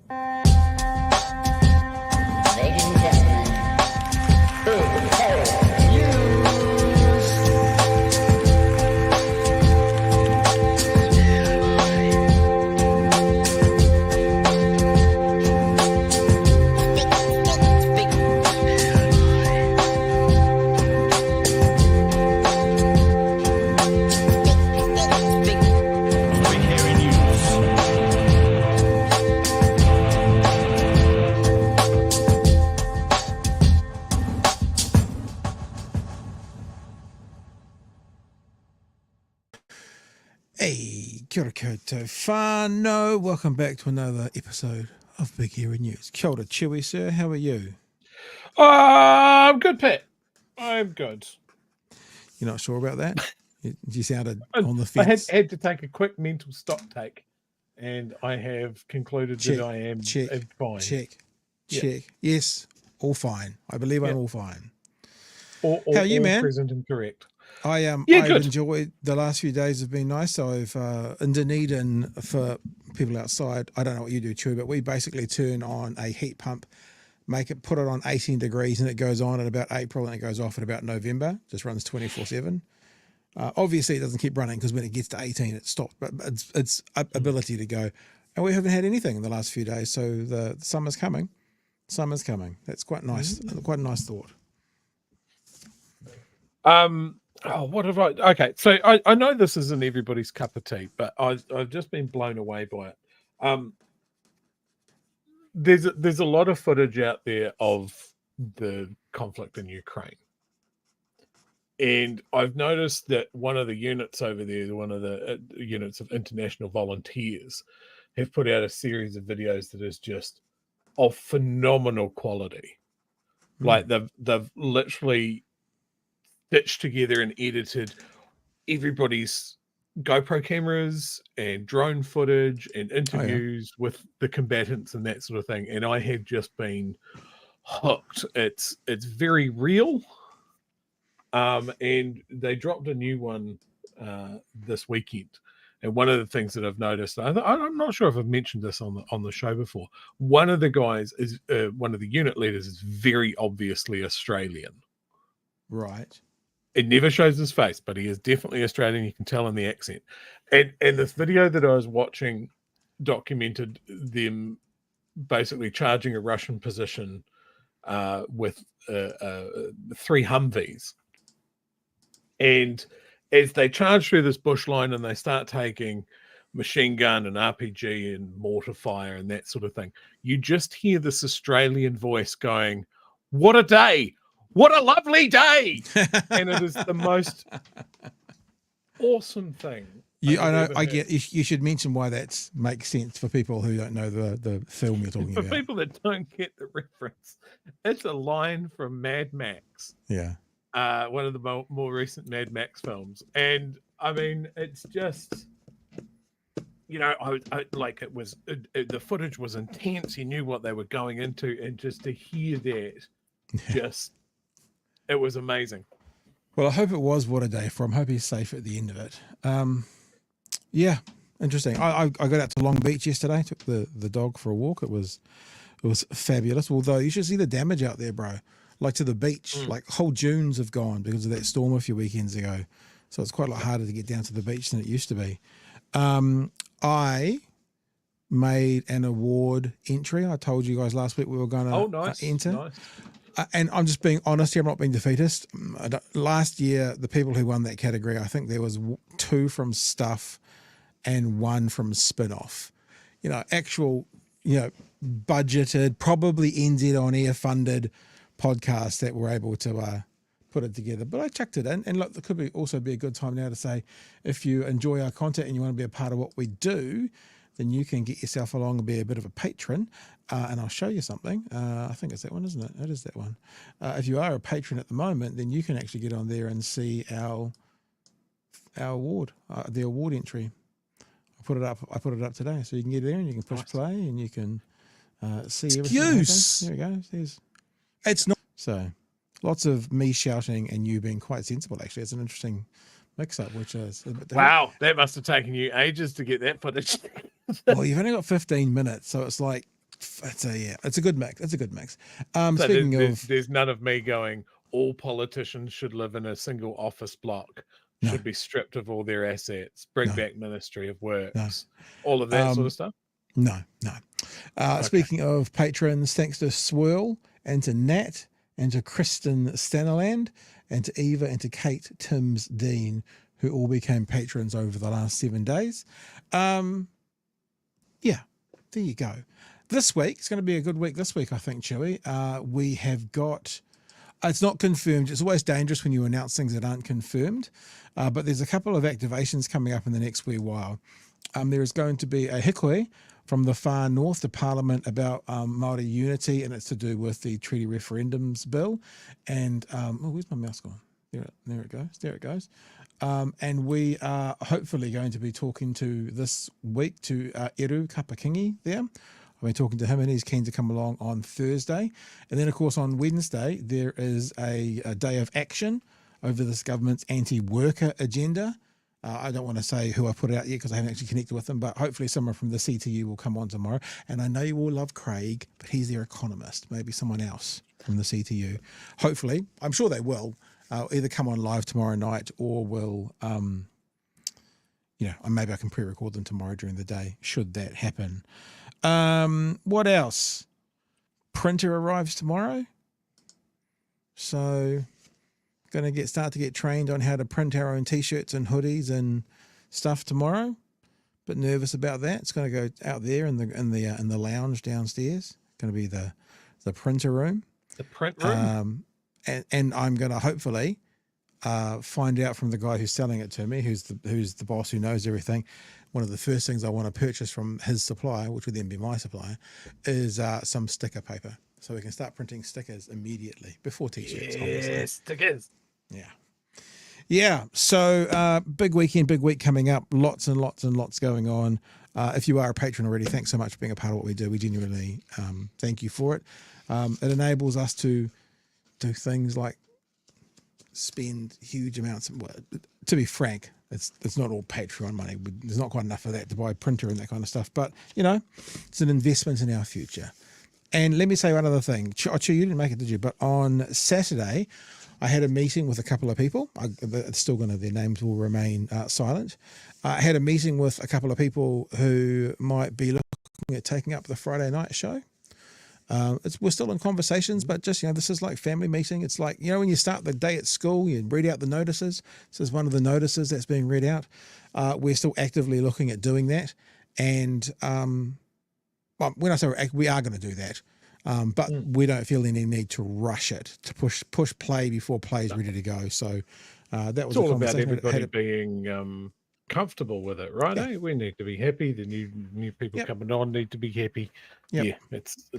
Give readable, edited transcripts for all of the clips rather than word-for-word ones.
Ladies and gentlemen, big terror news. Hey, kia ora koutou whānau. Welcome back to another episode of Big Hero News. Kia ora, Chewy, sir. How are you? I'm good, Pat. I'm good. You're not sure about that? You sounded I on the fence. had to take a quick mental stock take, and I have concluded Check, that I am fine. check. Yeah. Yes, all fine. I believe I'm all fine. How are you, man? Present and correct. I've good. enjoyed the last few days. Have been nice. I've in Dunedin, for people outside, I don't know what you do, Chewy, but we basically turn on a heat pump, put it on 18 degrees, and it goes on at about April and it goes off at about November. Just runs 24/7. Obviously, it doesn't keep running because when it gets to 18, it stops. But it's ability to go, and we haven't had anything in the last few days. So the summer's coming. Summer's coming. That's quite nice. Quite a nice thought. What have I? Okay, so I know this isn't everybody's cup of tea, but I've just been blown away by it. There's a lot of footage out there of the conflict in Ukraine, and I've noticed that one of the units over there, one of the units of international volunteers, have put out a series of videos that is just of phenomenal quality. Like they've literally stitched together and edited everybody's GoPro cameras and drone footage and interviews with the combatants and that sort of thing. And I have just been hooked. It's very real. And they dropped a new one this weekend. And one of the things that I've noticed, I'm not sure if I've mentioned this on the show before. One of the guys is one of the unit leaders is very obviously Australian. Right. It never shows his face, but he is definitely Australian. You can tell in the accent. And this video that I was watching documented them basically charging a Russian position with 3 Humvees. And as they charge through this bush line and they start taking machine gun and RPG and mortar fire and that sort of thing, you just hear this Australian voice going, "What a day! What a lovely day!" And it is the most awesome thing. I get. You should mention why that makes sense for people who don't know the film you're talking about. For people that don't get the reference, it's a line from Mad Max. Yeah. One of the more recent Mad Max films. And I mean, it's just, I like it was, the footage was intense. You knew what they were going into. And just to hear that, it was amazing. Well, I hope it was what a day for him. Hope he's safe at the end of it. Yeah, interesting. I got out to Long Beach yesterday, took the dog for a walk. It was fabulous. Although you should see the damage out there, bro. Like to the beach, like whole dunes have gone because of that storm a few weekends ago. So it's quite a lot harder to get down to the beach than it used to be. I made an award entry. I told you guys last week we were going to enter. Nice. And I'm just being honest here. I'm not being defeatist. Last year, the people who won that category, I think there was 2 from Stuff and 1 from Spin-Off. Actual, budgeted, probably NZ on air funded podcasts that were able to put it together. But I chucked it in. And look, there could also be a good time now to say, if you enjoy our content and you want to be a part of what we do, then you can get yourself along and be a bit of a patron. And I'll show you something. I think it's that one, isn't it? It is that one. If you are a patron at the moment, then you can actually get on there and see our award, the award entry. I put it up today, so you can get there and you can push play and you can see everything. There we go. It's not so. Lots of me shouting and you being quite sensible. Actually, it's an interesting mix-up, which is wow. That must have taken you ages to get that footage. Well, you've only got 15 minutes, so it's like it's a good mix. It's a good mix. So Speaking of, there's none of me going, all politicians should live in a single office block, no, should be stripped of all their assets, bring no, back Ministry of no, Works, all of that sort of stuff. no. Okay. Speaking of patrons, thanks to Swirl and to Nat and to Kristen Stanaland and to Eva and to Kate Timms Dean, who all became patrons over the last 7 days. Yeah, there you go. This week, it's going to be a good week this week, I think, Chewy. We have got, it's not confirmed. It's always dangerous when you announce things that aren't confirmed, but there's a couple of activations coming up in the next wee while. There is going to be a hikoi from the far north to Parliament about Māori unity, and it's to do with the treaty referendums bill. And, where's my mouse gone? There it goes. There it goes. And we are hopefully going to be talking to this week to Eru Kapakingi there. I've been talking to him and he's keen to come along on Thursday. And then, of course, on Wednesday, there is a day of action over this government's anti-worker agenda. I don't want to say who I put it out yet because I haven't actually connected with them, but hopefully someone from the CTU will come on tomorrow. And I know you all love Craig, but he's their economist. Maybe someone else from the CTU. Hopefully, I'm sure they will either come on live tomorrow night or will, maybe I can pre-record them tomorrow during the day, should that happen. What else? Printer arrives tomorrow. So going to start to get trained on how to print our own t-shirts and hoodies and stuff tomorrow. But nervous about that. It's going to go out there in the lounge downstairs. Going to be the printer room. The print room. And I'm going to hopefully find out from the guy who's selling it to me, who's the boss who knows everything. One of the first things I want to purchase from his supplier, which would then be my supplier, is some sticker paper. So we can start printing stickers immediately before t-shirts. Obviously. Stickers. Yeah. So big weekend, big week coming up. Lots and lots and lots going on. If you are a patron already, thanks so much for being a part of what we do. We genuinely thank you for it. It enables us to do things like spend huge amounts of, to be frank, it's not all Patreon money. There's not quite enough of that to buy a printer and that kind of stuff. But, it's an investment in our future. And let me say one other thing. Chu, you didn't make it, did you? But on Saturday, I had a meeting with a couple of people. It's still going to, their names will remain silent. I had a meeting with a couple of people who might be looking at taking up the Friday night show. We're still in conversations, but just, this is like family meeting. It's like, when you start the day at school, you read out the notices. This is one of the notices that's being read out. We're still actively looking at doing that. And when I say we are going to do that, but we don't feel any need to rush it, to push play before play is ready to go. So that was all about everybody being comfortable with it, right? Yeah. We need to be happy. The new people coming on need to be happy. Yep. Yeah, it's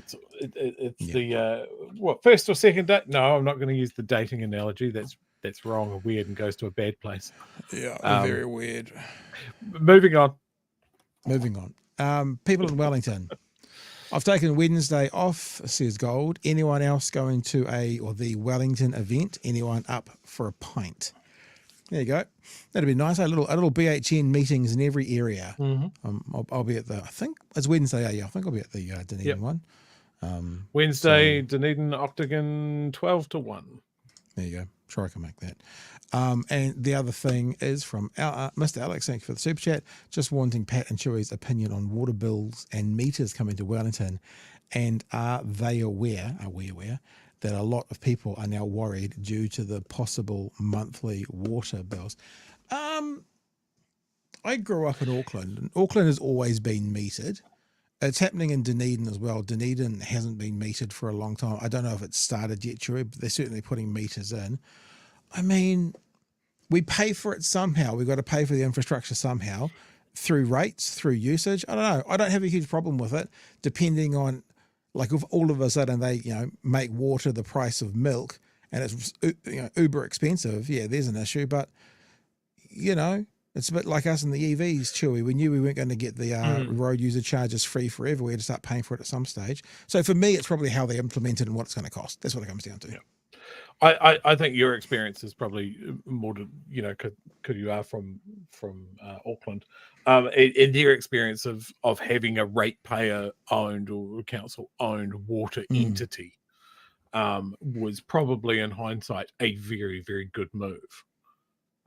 the first or second date. No, I'm not going to use the dating analogy. That's wrong and weird and goes to a bad place. Yeah, very weird. Moving on. People in Wellington. I've taken Wednesday off, says Gold. Anyone else going to the Wellington event? Anyone up for a pint? There you go. That'd be nice. A little BHN meetings in every area. Mm-hmm. I'll be at I think it's Wednesday. I think I'll be at the Dunedin one. Wednesday, Dunedin Octagon, 12 to 1. There you go. Sure, I can make that. And the other thing is from Mr. Alex, thank you for the super chat, just wanting Pat and Chewy's opinion on water bills and meters coming to Wellington. And are we aware that a lot of people are now worried due to the possible monthly water bills? I grew up in Auckland, and Auckland has always been metered. It's happening in Dunedin as well. Dunedin hasn't been metered for a long time. I don't know if it's started yet, Chewy, but they're certainly putting meters in. I mean, we pay for it somehow. We've got to pay for the infrastructure somehow through rates, through usage. I don't know. I don't have a huge problem with it, depending on, like, if all of a sudden they, make water the price of milk and it's, uber expensive. Yeah, there's an issue, but, it's a bit like us in the EVs, Chewy. We knew we weren't going to get the road user charges free forever. We had to start paying for it at some stage. So for me, it's probably how they implement it and what it's going to cost. That's what it comes down to. Yeah. I think your experience is probably more to, you know, because you are from Auckland, in their experience of having a ratepayer owned or council owned water entity, was probably in hindsight a very, very good move.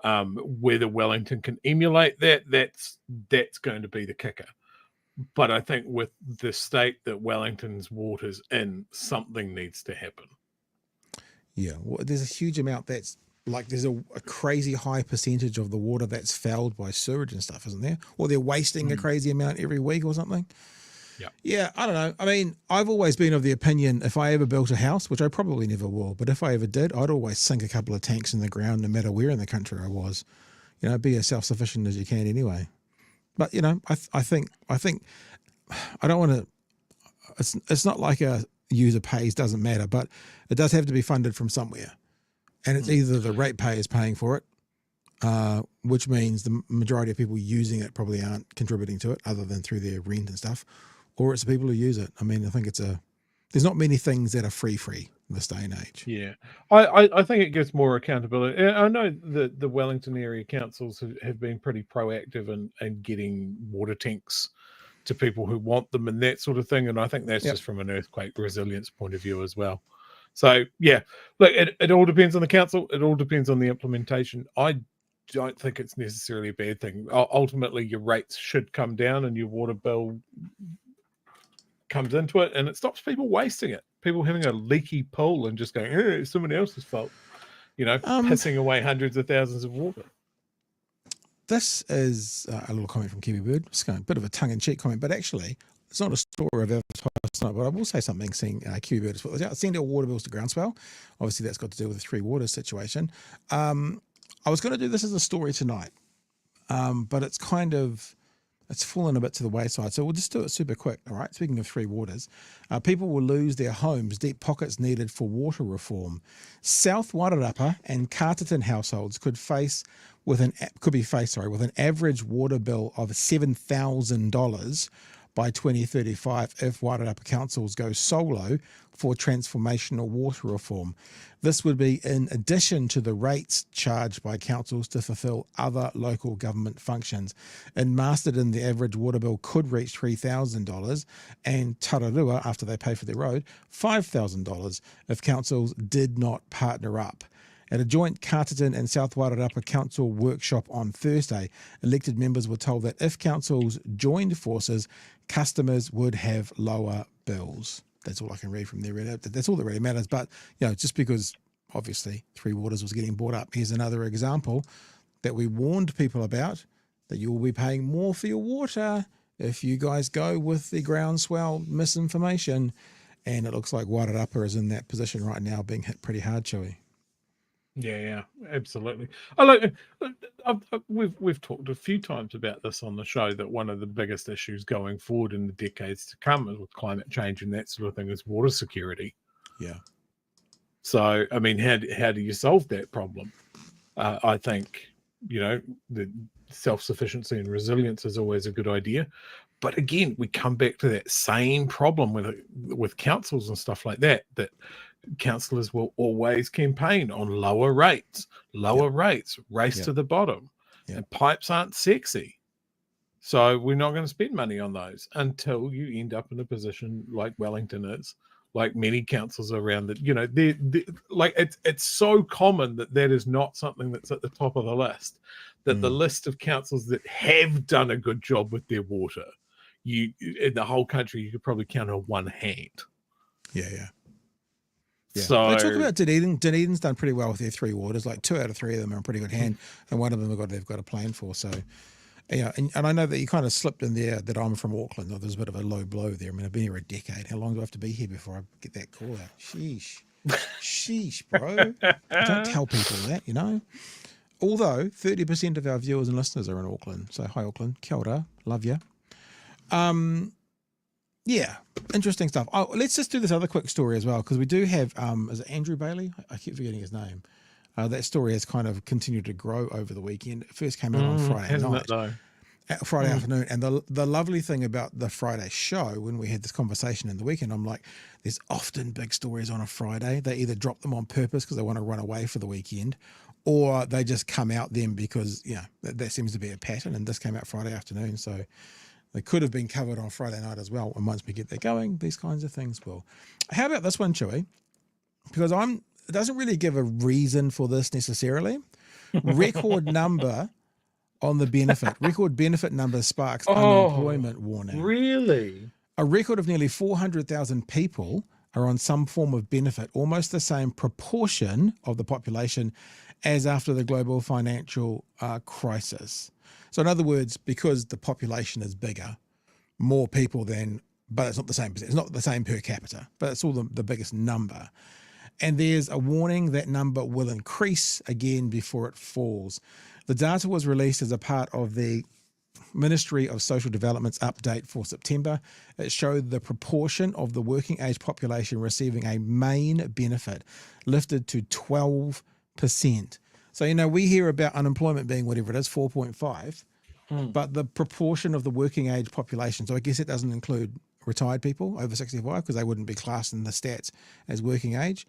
Whether Wellington can emulate that, that's going to be the kicker. But I think with the state that Wellington's water's in, something needs to happen. Yeah, well, there's a huge amount that's like there's a crazy high percentage of the water that's fouled by sewage and stuff, isn't there? Or they're wasting a crazy amount every week or something. Yeah. Yeah, I don't know. I mean, I've always been of the opinion if I ever built a house, which I probably never will, but if I ever did, I'd always sink a couple of tanks in the ground no matter where in the country I was. You know, be as self-sufficient as you can anyway. But, you know, I think I don't want to, it's not like a user pays, doesn't matter, but it does have to be funded from somewhere. And it's either the ratepayers paying for it, which means the majority of people using it probably aren't contributing to it other than through their rent and stuff, or it's the people who use it. I mean, I think there's not many things that are free in this day and age. Yeah, I think it gives more accountability. I know the Wellington area councils have been pretty proactive in getting water tanks to people who want them and that sort of thing. And I think that's just from an earthquake resilience point of view as well. So, yeah, look, it all depends on the council. It all depends on the implementation. I don't think it's necessarily a bad thing. Ultimately, your rates should come down and your water bill comes into it, and it stops people wasting it. People having a leaky pool and just going, it's someone else's fault. You know, pissing away hundreds of thousands of water. This is a little comment from Kiwi Bird. It's kind of a bit of a tongue-in-cheek comment, but actually, it's not a story I've advertised tonight, but I will say something seeing Kiwi Bird as well. Send our water bills to Groundswell. Obviously, that's got to do with the Three Waters situation. I was going to do this as a story tonight, but it's fallen a bit to the wayside. So we'll just do it super quick. All right. Speaking of Three Waters, people will lose their homes, deep pockets needed for water reform. South Wairarapa and Carterton households could be faced with an average water bill of $7,000 by 2035 if Wairarapa councils go solo for transformational water reform. This would be in addition to the rates charged by councils to fulfil other local government functions. In Masterton, the average water bill could reach $3,000 and Tararua, after they pay for their road, $5,000 if councils did not partner up. At a joint Carterton and South Wairarapa Council workshop on Thursday, elected members were told that if councils joined forces, customers would have lower bills. That's all I can read from there. That's all that really matters. But, you know, just because obviously Three Waters was getting brought up, here's another example that we warned people about, that you will be paying more for your water if you guys go with the groundswell misinformation. And it looks like Wairarapa is in that position right now, being hit pretty hard, Chewy. Yeah, absolutely. We've talked a few times about this on the show, that one of the biggest issues going forward in the decades to come is with climate change and that sort of thing is water security. Yeah. So, I mean, how do you solve that problem? I think, you know, the self-sufficiency and resilience is always a good idea. But again, we come back to that same problem with councils and stuff like that councillors will always campaign on lower rates, race to the bottom. And pipes aren't sexy. So we're not going to spend money on those until you end up in a position like Wellington is, like many councils around that, you know, like it's so common that is not something that's at the top of the list, that the list of councils that have done a good job with their water, in the whole country, you could probably count on one hand. Yeah. So they talk about Dunedin. Dunedin's done pretty well with their Three Waters. Like 2 out of 3 of them are in pretty good hand, and one of them they've got a plan for. So, yeah, and I know that you kind of slipped in there that I'm from Auckland. There's a bit of a low blow there. I mean, I've been here a decade. How long do I have to be here before I get that call out? Sheesh, bro. Don't tell people that, you know. Although 30% of our viewers and listeners are in Auckland. So hi Auckland, kia ora, love you. Yeah, interesting stuff. Oh, let's just do this other quick story as well, because we do have, is it Andrew Bailey? I keep forgetting his name. That story has kind of continued to grow over the weekend. It first came out on Friday night. Friday afternoon. And the lovely thing about the Friday show, when we had this conversation in the weekend, I'm like, there's often big stories on a Friday. They either drop them on purpose because they want to run away for the weekend, or they just come out then because, that seems to be a pattern. And this came out Friday afternoon. So they could have been covered on Friday night as well. And once we get that going, these kinds of things will. How about this one, Chewy? Because it doesn't really give a reason for this necessarily. Record number on the benefit. Record benefit number sparks unemployment warning. Really? A record of nearly 400,000 people are on some form of benefit, almost the same proportion of the population as after the global financial crisis. So in other words, because the population is bigger, more people but it's not the same. It's not the same per capita, but it's all the biggest number. And there's a warning that number will increase again before it falls. The data was released as a part of the Ministry of Social Development's update for September. It showed the proportion of the working age population receiving a main benefit lifted to 12%. So, we hear about unemployment being whatever it is, 4.5, but the proportion of the working age population, so I guess it doesn't include retired people over 65 because they wouldn't be classed in the stats as working age.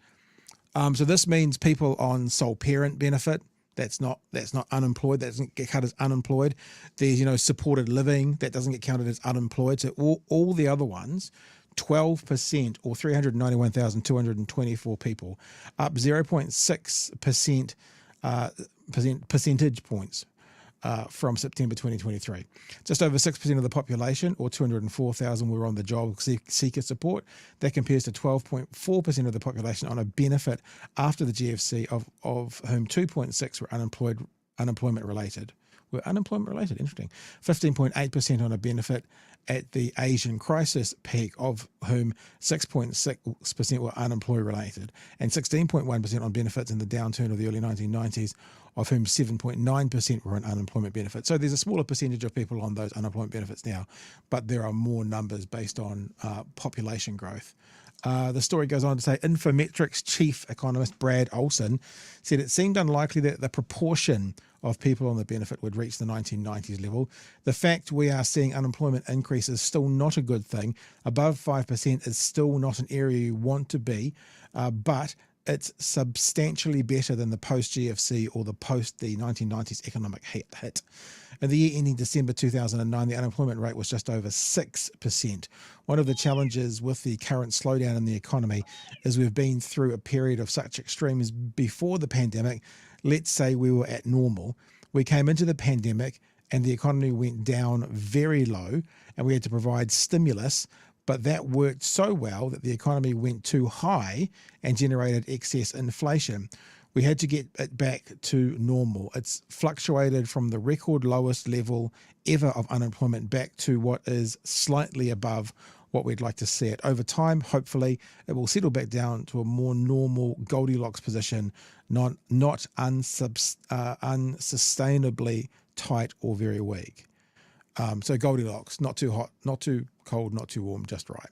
So this means people on sole parent benefit, that's not unemployed, that doesn't get counted as unemployed. There's, supported living, that doesn't get counted as unemployed. So all the other ones, 12% or 391,224 people, up 0.6% percentage points from September 2023. Just over 6% of the population, or 204,000, were on the job seeker support. That compares to 12.4% of the population on a benefit after the GFC, of whom 2.6 were unemployment related. Interesting. 15.8% on a benefit at the Asian crisis peak, of whom 6.6% were unemployment related, and 16.1% on benefits in the downturn of the early 1990s, of whom 7.9% were on unemployment benefits. So there's a smaller percentage of people on those unemployment benefits now, but there are more numbers based on population growth. The story goes on to say Infometrics chief economist Brad Olson said it seemed unlikely that the proportion of people on the benefit would reach the 1990s level. The fact we are seeing unemployment increase is still not a good thing. Above 5% is still not an area you want to be, but it's substantially better than the post-GFC or the 1990s economic hit. In the year ending December 2009, the unemployment rate was just over 6%. One of the challenges with the current slowdown in the economy is we've been through a period of such extremes before the pandemic. Let's say we were at normal. We came into the pandemic and the economy went down very low and we had to provide stimulus, but that worked so well that the economy went too high and generated excess inflation. We had to get it back to normal. It's fluctuated from the record lowest level ever of unemployment back to what is slightly above what we'd like to see it. Over time, hopefully, it will settle back down to a more normal Goldilocks position, not unsustainably tight or very weak. So Goldilocks, not too hot, not too cold, not too warm, just right.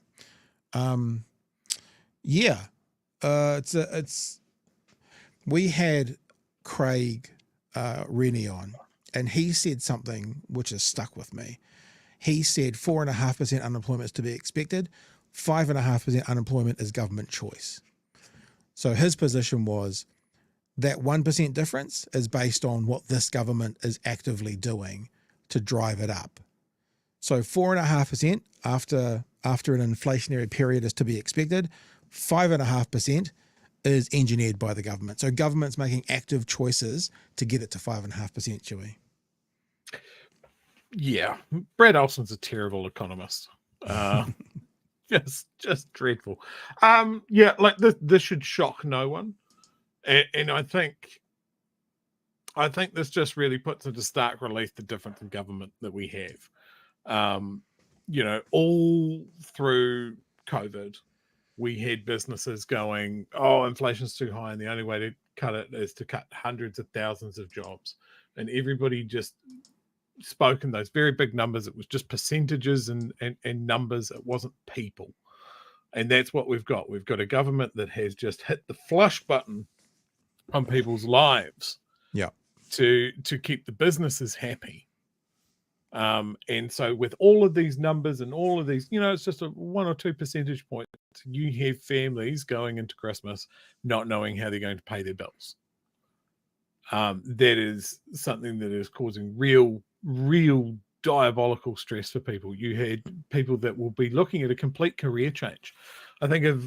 We had Craig Rennie on, and he said something which has stuck with me. He said 4.5% unemployment is to be expected. 5.5% unemployment is government choice. So his position was that 1% difference is based on what this government is actively doing to drive it up. So 4.5% after an inflationary period is to be expected. 5.5% is engineered by the government. So government's making active choices to get it to 5.5%, Chewy. Yeah, Brad Olson's a terrible economist. Just dreadful. Like this should shock no one, and I think this just really puts into stark relief the difference in government that we have. All through COVID, we had businesses going, "Oh, inflation's too high, and the only way to cut it is to cut hundreds of thousands of jobs," and everybody just spoke in those very big numbers. It was just percentages and numbers. It wasn't people. And that's what we've got. We've got a government that has just hit the flush button on people's lives. Yeah. To keep the businesses happy. And so with all of these numbers and all of these, it's just a 1 or 2 percentage points. You have families going into Christmas not knowing how they're going to pay their bills. That is something that is causing real diabolical stress for people. You had people that will be looking at a complete career change. I think of,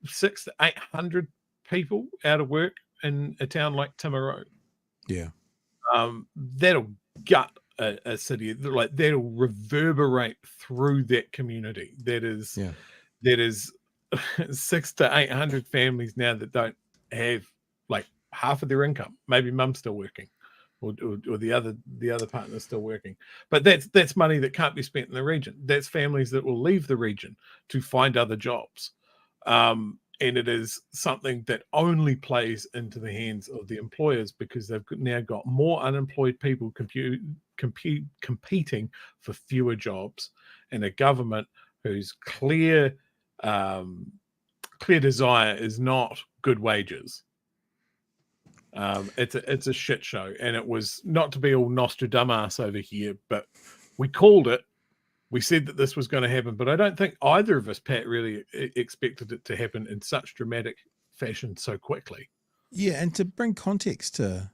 600 to 800 people out of work in a town like Timaru. Yeah. That'll gut a city, like that'll reverberate through that community. That is 600 to 800 families now that don't have like half of their income. Maybe mum's still working, or the other partner's still working. But that's money that can't be spent in the region. That's families that will leave the region to find other jobs. And it is something that only plays into the hands of the employers, because they've now got more unemployed people competing for fewer jobs, and a government whose clear desire is not good wages. It's a shit show, and it was, not to be all Nostradamus over here, but we called it. We said that this was going to happen, but I don't think either of us, Pat, really expected it to happen in such dramatic fashion so quickly. Yeah, and to bring context to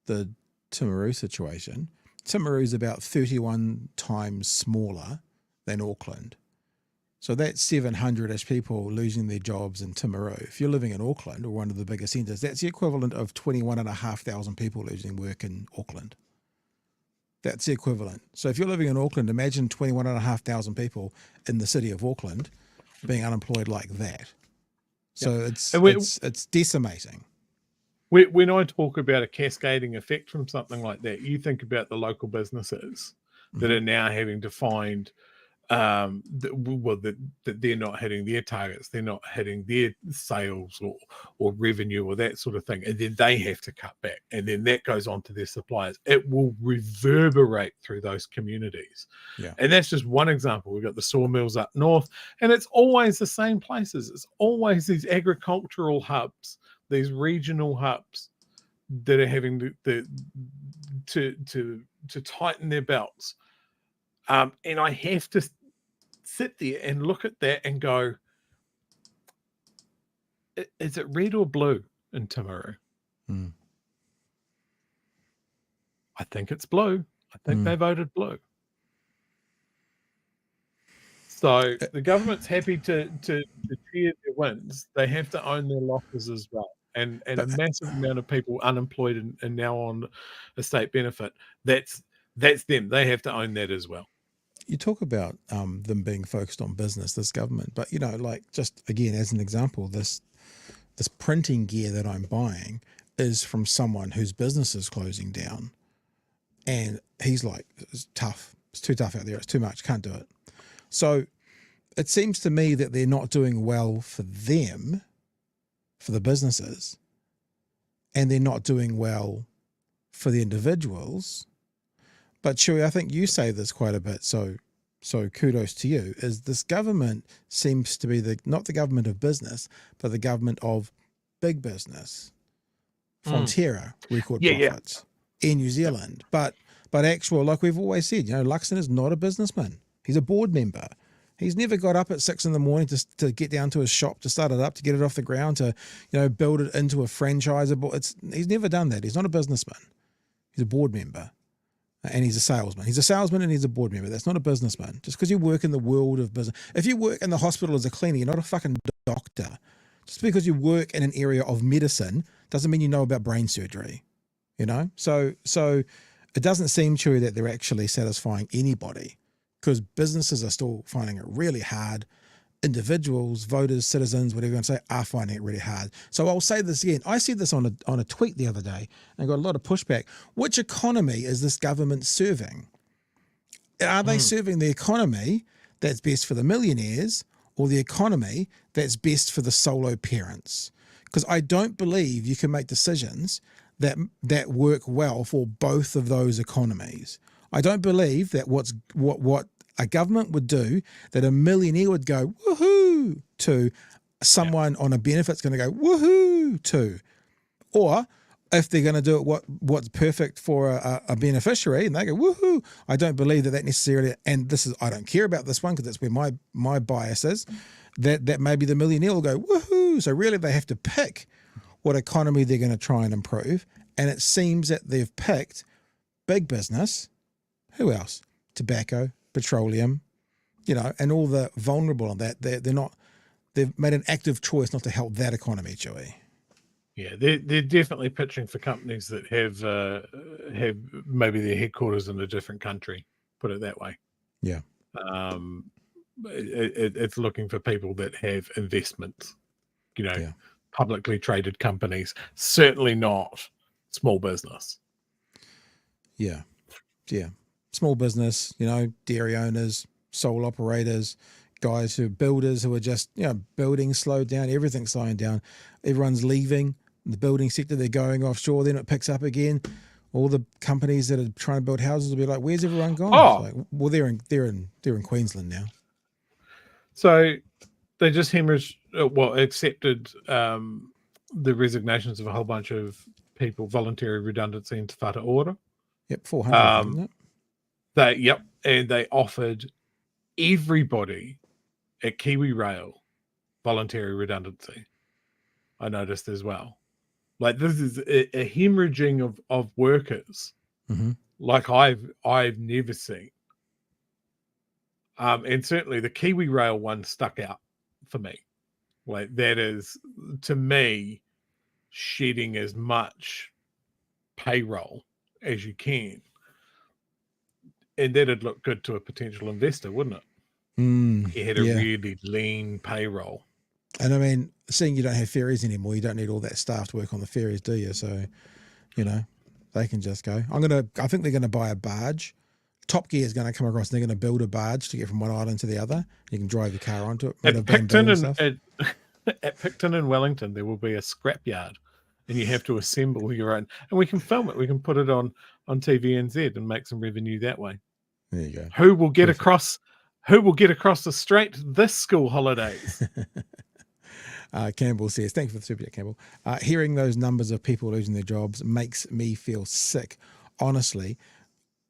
the Timaru situation, Timaru is about 31 times smaller than Auckland. So that's 700-ish people losing their jobs in Timaru. If you're living in Auckland, or one of the bigger centres, that's the equivalent of 21,500 people losing work in Auckland. That's the equivalent. So if you're living in Auckland, imagine 21,500 people in the city of Auckland being unemployed like that. So it's decimating. When I talk about a cascading effect from something like that, you think about the local businesses that are now having to find that they're not hitting their targets, they're not hitting their sales or revenue or that sort of thing, and then they have to cut back, and then that goes on to their suppliers. It will reverberate through those communities. Yeah. And that's just one example. We've got the sawmills up north, and it's always the same places. It's always these agricultural hubs, these regional hubs that are having to tighten their belts. And I have to sit there and look at that and go, is it red or blue in Timaru? I think it's blue. I think they voted blue. So the government's happy to share their wins. They have to own their losses as well. And a massive amount of people unemployed and now on a state benefit, that's them. They have to own that as well. You talk about them being focused on business, this government, but like, just again as an example, this printing gear that I'm buying is from someone whose business is closing down, and he's like, it's tough, it's too tough out there, it's too much, can't do it. So it seems to me that they're not doing well for them, for the businesses, and they're not doing well for the individuals. But Chewy, I think you say this quite a bit, so kudos to you, is this government seems to be not the government of business, but the government of big business. Fonterra, record profits in New Zealand. But actual, like we've always said, Luxon is not a businessman. He's a board member. He's never got up at 6 a.m. to get down to his shop, to start it up, to get it off the ground, to build it into a franchise. He's never done that. He's not a businessman. He's a board member. And he's a salesman. He's a salesman and he's a board member. That's not a businessman. Just because you work in the world of business. If you work in the hospital as a cleaner, you're not a fucking doctor. Just because you work in an area of medicine doesn't mean you know about brain surgery. So it doesn't seem true that they're actually satisfying anybody, because businesses are still finding it really hard. Individuals, voters, citizens, whatever you want to say, are finding it really hard. So I'll say this again. I said this on a tweet the other day and got a lot of pushback. Which economy is this government serving? Are they serving the economy that's best for the millionaires, or the economy that's best for the solo parents? Because I don't believe you can make decisions that work well for both of those economies. I don't believe that what a government would do, that a millionaire would go woohoo to, someone on a benefit's going to go woohoo to, or if they're going to do it, what's perfect for a beneficiary, and they go, woohoo. I don't believe that necessarily, and this is, I don't care about this one because that's where my bias is, that maybe the millionaire will go, woohoo. So really they have to pick what economy they're going to try and improve. And it seems that they've picked big business. Who else? Tobacco, petroleum, and all the vulnerable on that. They've made an active choice not to help that economy, Joey. Yeah, they're definitely pitching for companies that have maybe their headquarters in a different country. Put it that way. Yeah. It's looking for people that have investments. Publicly traded companies. Certainly not small business. Yeah. Small business. Dairy owners, sole operators, guys builders who are just building slowed down. Everything's slowing down. Everyone's leaving the building sector. They're going offshore. Then it picks up again. All the companies that are trying to build houses will be like, "Where's everyone gone?" Oh, well, they're in Queensland now. So they just accepted the resignations of a whole bunch of people, voluntary redundancy into whata order. Yep, 400, isn't it? And they offered everybody at Kiwi Rail voluntary redundancy. I noticed as well. Like, this is a hemorrhaging of workers, like I've never seen. And certainly the Kiwi Rail one stuck out for me. Like, that is, to me, shedding as much payroll as you can. And that'd look good to a potential investor, wouldn't it? You had a really lean payroll. And I mean, seeing you don't have ferries anymore, you don't need all that staff to work on the ferries, do you? So, they can just go. I think they're going to buy a barge. Top Gear is going to come across and they're going to build a barge to get from one island to the other. You can drive your car onto it. At Picton and Wellington, there will be a scrapyard and you have to assemble your own. And we can film it. We can put it on TVNZ and make some revenue that way. There you go. Who will get across the strait this school holidays? Campbell says, thank you for the super chat, Campbell. Hearing those numbers of people losing their jobs makes me feel sick. Honestly,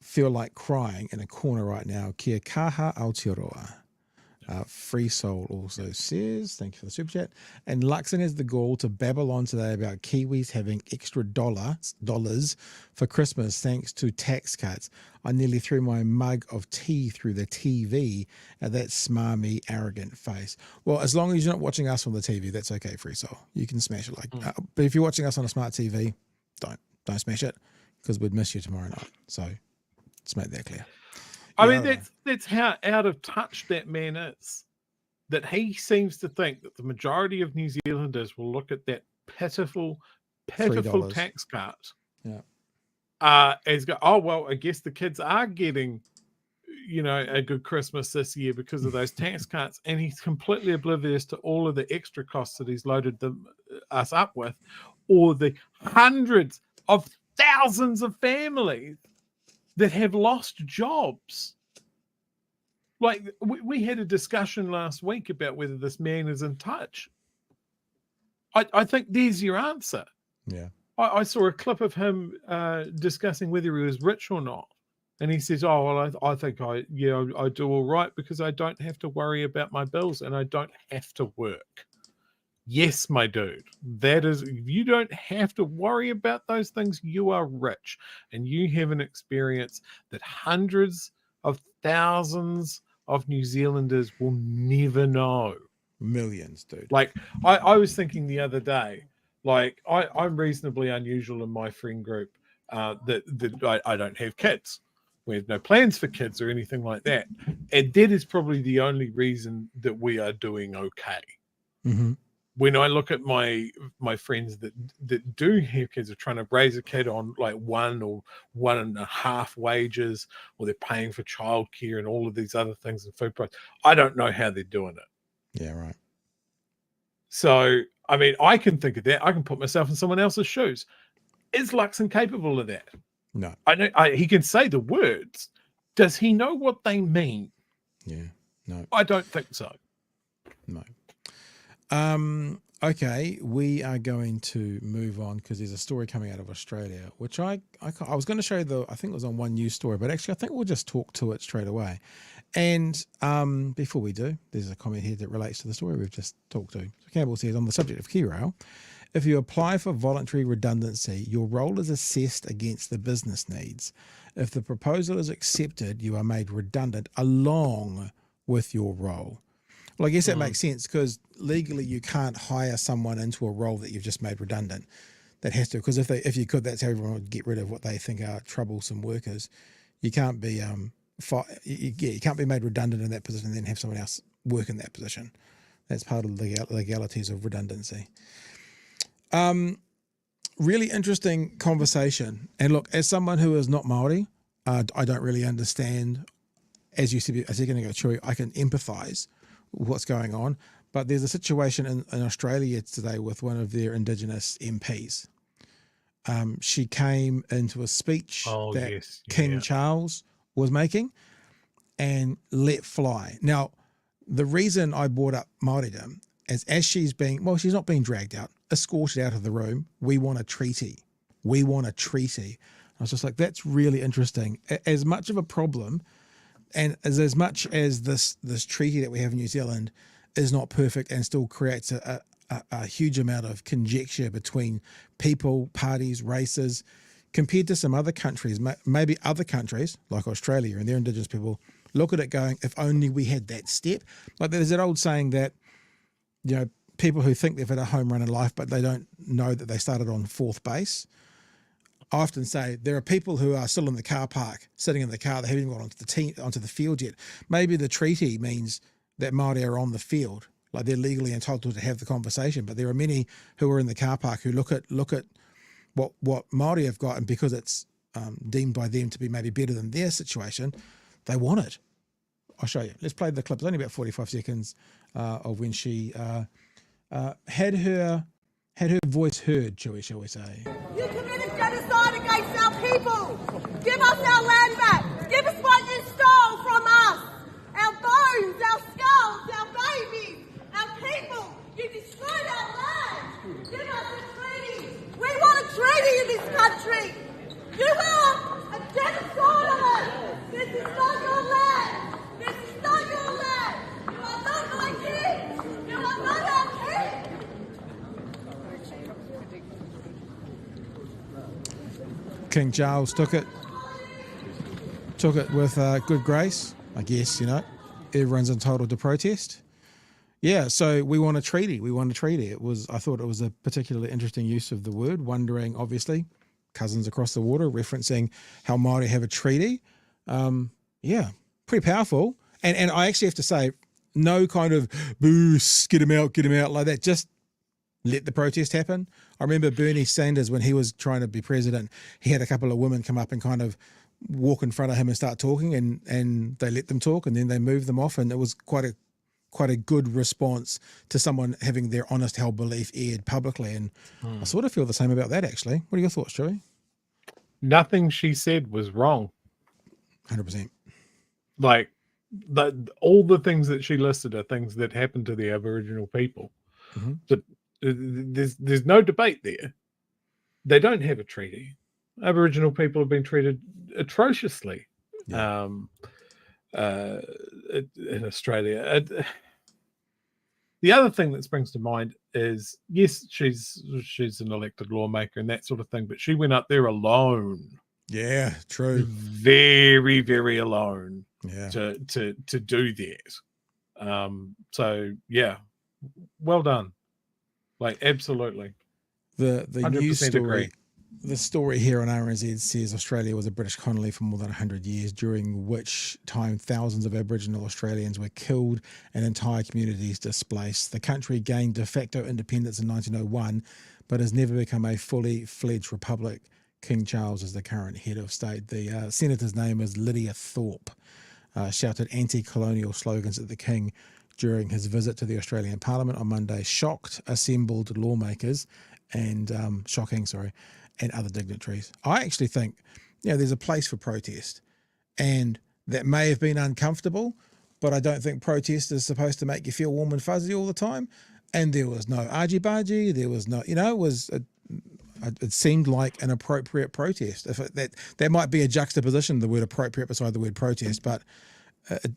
feel like crying in a corner right now. Kia kaha Aotearoa. Free Soul also says, thank you for the super chat. And Luxon has the gall to babble on today about Kiwis having extra dollars for Christmas thanks to tax cuts. I nearly threw my mug of tea through the TV at that smarmy, arrogant face. Well, as long as you're not watching us on the TV, that's okay, Free Soul. You can smash it but if you're watching us on a smart TV, don't smash it because we'd miss you tomorrow night. So let's make that clear. I mean, that's how out of touch that man is. That he seems to think that the majority of New Zealanders will look at that pitiful tax cut. As go, oh well, I guess the kids are getting, a good Christmas this year because of those tax cuts, and he's completely oblivious to all of the extra costs that he's loaded us up with, or the hundreds of thousands of families that have lost jobs. Like, we had a discussion last week about whether this man is in touch. I think there's your answer. Yeah. I saw a clip of him discussing whether he was rich or not. And he says, oh, well, I think I do all right because I don't have to worry about my bills and I don't have to work. Yes, my dude, that is, if you don't have to worry about those things, you are rich. And you have an experience that hundreds of thousands of New Zealanders will never know. Millions, dude. Like, I was thinking the other day, like, I'm reasonably unusual in my friend group that I don't have kids. We have no plans for kids or anything like that. And that is probably the only reason that we are doing okay. Mm-hmm. When I look at my friends that do have kids, are trying to raise a kid on like 1 or 1.5 wages, or they're paying for childcare and all of these other things and food price, I don't know how they're doing it. Yeah, right. So, I mean, I can think of that. I can put myself in someone else's shoes. Is Luxon capable of that? No. I know he can say the words. Does he know what they mean? Yeah, no. I don't think so. No. Okay, we are going to move on because there's a story coming out of Australia, which I was going to show you I think it was on one news story, but actually I think we'll just talk to it straight away. And before we do, there's a comment here that relates to the story we've just talked to. So Campbell says, on the subject of key rail, if you apply for voluntary redundancy, your role is assessed against the business needs. If the proposal is accepted, you are made redundant along with your role. Well, I guess that makes sense because legally you can't hire someone into a role that you've just made redundant. That has to, because if you could, that's how everyone would get rid of what they think are troublesome workers. You can't be you can't be made redundant in that position and then have someone else work in that position. That's part of the legalities of redundancy. Really interesting conversation. And look, as someone who is not Māori, I don't really understand. As you said a second ago, Chewy, I can empathise what's going on, but there's a situation in Australia today with one of their Indigenous MPs. She came into a speech that King Charles was making and let fly. Now, the reason I brought up Māoridom is as she's not being dragged out, escorted out of the room. We want a treaty. We want a treaty. I was just like, that's really interesting. As much of a problem and as much as this treaty that we have in New Zealand is not perfect and still creates a huge amount of conjecture between people, parties, races, compared to some other countries, maybe other countries like Australia and their Indigenous people look at it going, if only we had that step. Like there's that old saying that, you know, people who think they've had a home run in life, but they don't know that they started on fourth base. I often say there are people who are still in the car park, sitting in the car, they haven't even got onto the field yet. Maybe the treaty means that Māori are on the field, like they're legally entitled to have the conversation. But there are many who are in the car park who look at what Māori have got, and because it's deemed by them to be maybe better than their situation, they want it. I'll show you. Let's play the clip. It's only about 45 seconds of when she had her voice heard, shall we say. You committed genocide against our people. Give us our land back. Give us what you stole from us. Our bones, our skulls, our babies, our people. You destroyed our land. Give us a treaty. We want a treaty in this country. You are a genocidalist. This is not your land. This is not your land. You are not my kids. You are not our kids. King Charles took it with good grace, I guess. You know, everyone's entitled to protest. Yeah, so we want a treaty. We want a treaty. I thought it was a particularly interesting use of the word. Wondering, obviously, cousins across the water, referencing how Māori have a treaty. Yeah, pretty powerful. And I actually have to say, no kind of boo, get him out like that. Just let the protest happen. I remember Bernie Sanders, when he was trying to be president, he had a couple of women come up and kind of walk in front of him and start talking, and they let them talk, and then they moved them off, and it was quite a good response to someone having their honest held belief aired publicly. And I sort of feel the same about that, actually. What are your thoughts, Joey? Nothing she said was wrong. 100%. Like all the things that she listed are things that happened to the Aboriginal people. Mm-hmm. So, there's no debate there. They don't have a treaty. Aboriginal people have been treated atrociously in Australia. The other thing that springs to mind is, yes, she's an elected lawmaker and that sort of thing, but she went up there alone. Yeah, true. Very, very alone. Yeah. To do that. So yeah, well done. Like, absolutely. The news story, agree. The story here on RNZ says Australia was a British colony for more than 100 years, during which time thousands of Aboriginal Australians were killed and entire communities displaced. The country gained de facto independence in 1901, but has never become a fully fledged republic. King Charles is the current head of state. The senator's name is Lydia Thorpe. Shouted anti-colonial slogans at the King during his visit to the Australian Parliament on Monday, shocked assembled lawmakers and other dignitaries. I actually think, there's a place for protest, and that may have been uncomfortable, but I don't think protest is supposed to make you feel warm and fuzzy all the time. and there was no argy-bargy, there was no, it seemed like an appropriate protest. That might be a juxtaposition, the word appropriate beside the word protest, but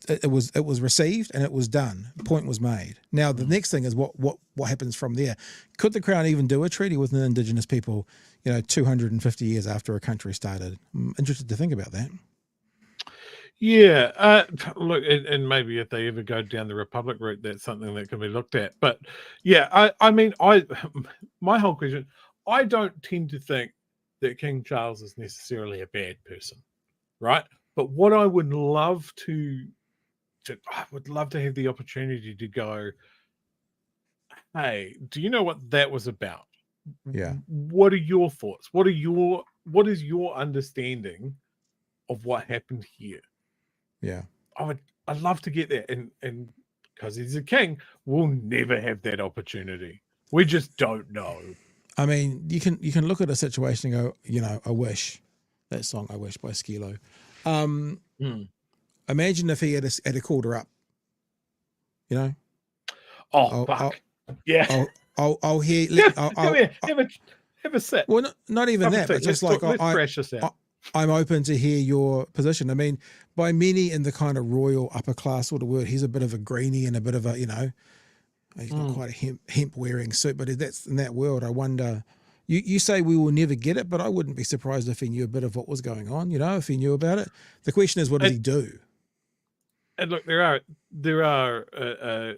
it was received and it was done. The point was made. Now the next thing is what happens from there. Could the Crown even do a treaty with an Indigenous people, 250 years after a country started? I'm interested to think about that. Yeah, look, and maybe if they ever go down the Republic route, that's something that can be looked at. But yeah, I mean, my whole question, I don't tend to think that King Charles is necessarily a bad person, right? But what I would love I would love to have the opportunity to go, hey, do you know what that was about? Yeah. What are your thoughts? What is your understanding of what happened here? Yeah. I'd love to get that, and because he's a king, we'll never have that opportunity. We just don't know. I mean, you can look at a situation and go, I wish, that song "I Wish" by Skilo. Imagine if he had called her up. Fuck. Yeah. I'll hear. Come here. Have a sit. Well, not even that, but just like let's thrash this out. I'm open to hear your position. I mean, by many in the kind of royal upper class sort of word, he's a bit of a greenie and a bit of a, he's not quite a hemp wearing suit, but that's in that world. I wonder, you say we will never get it, but I wouldn't be surprised if he knew a bit of what was going on, if he knew about it. The question is, what did he do? And look, there are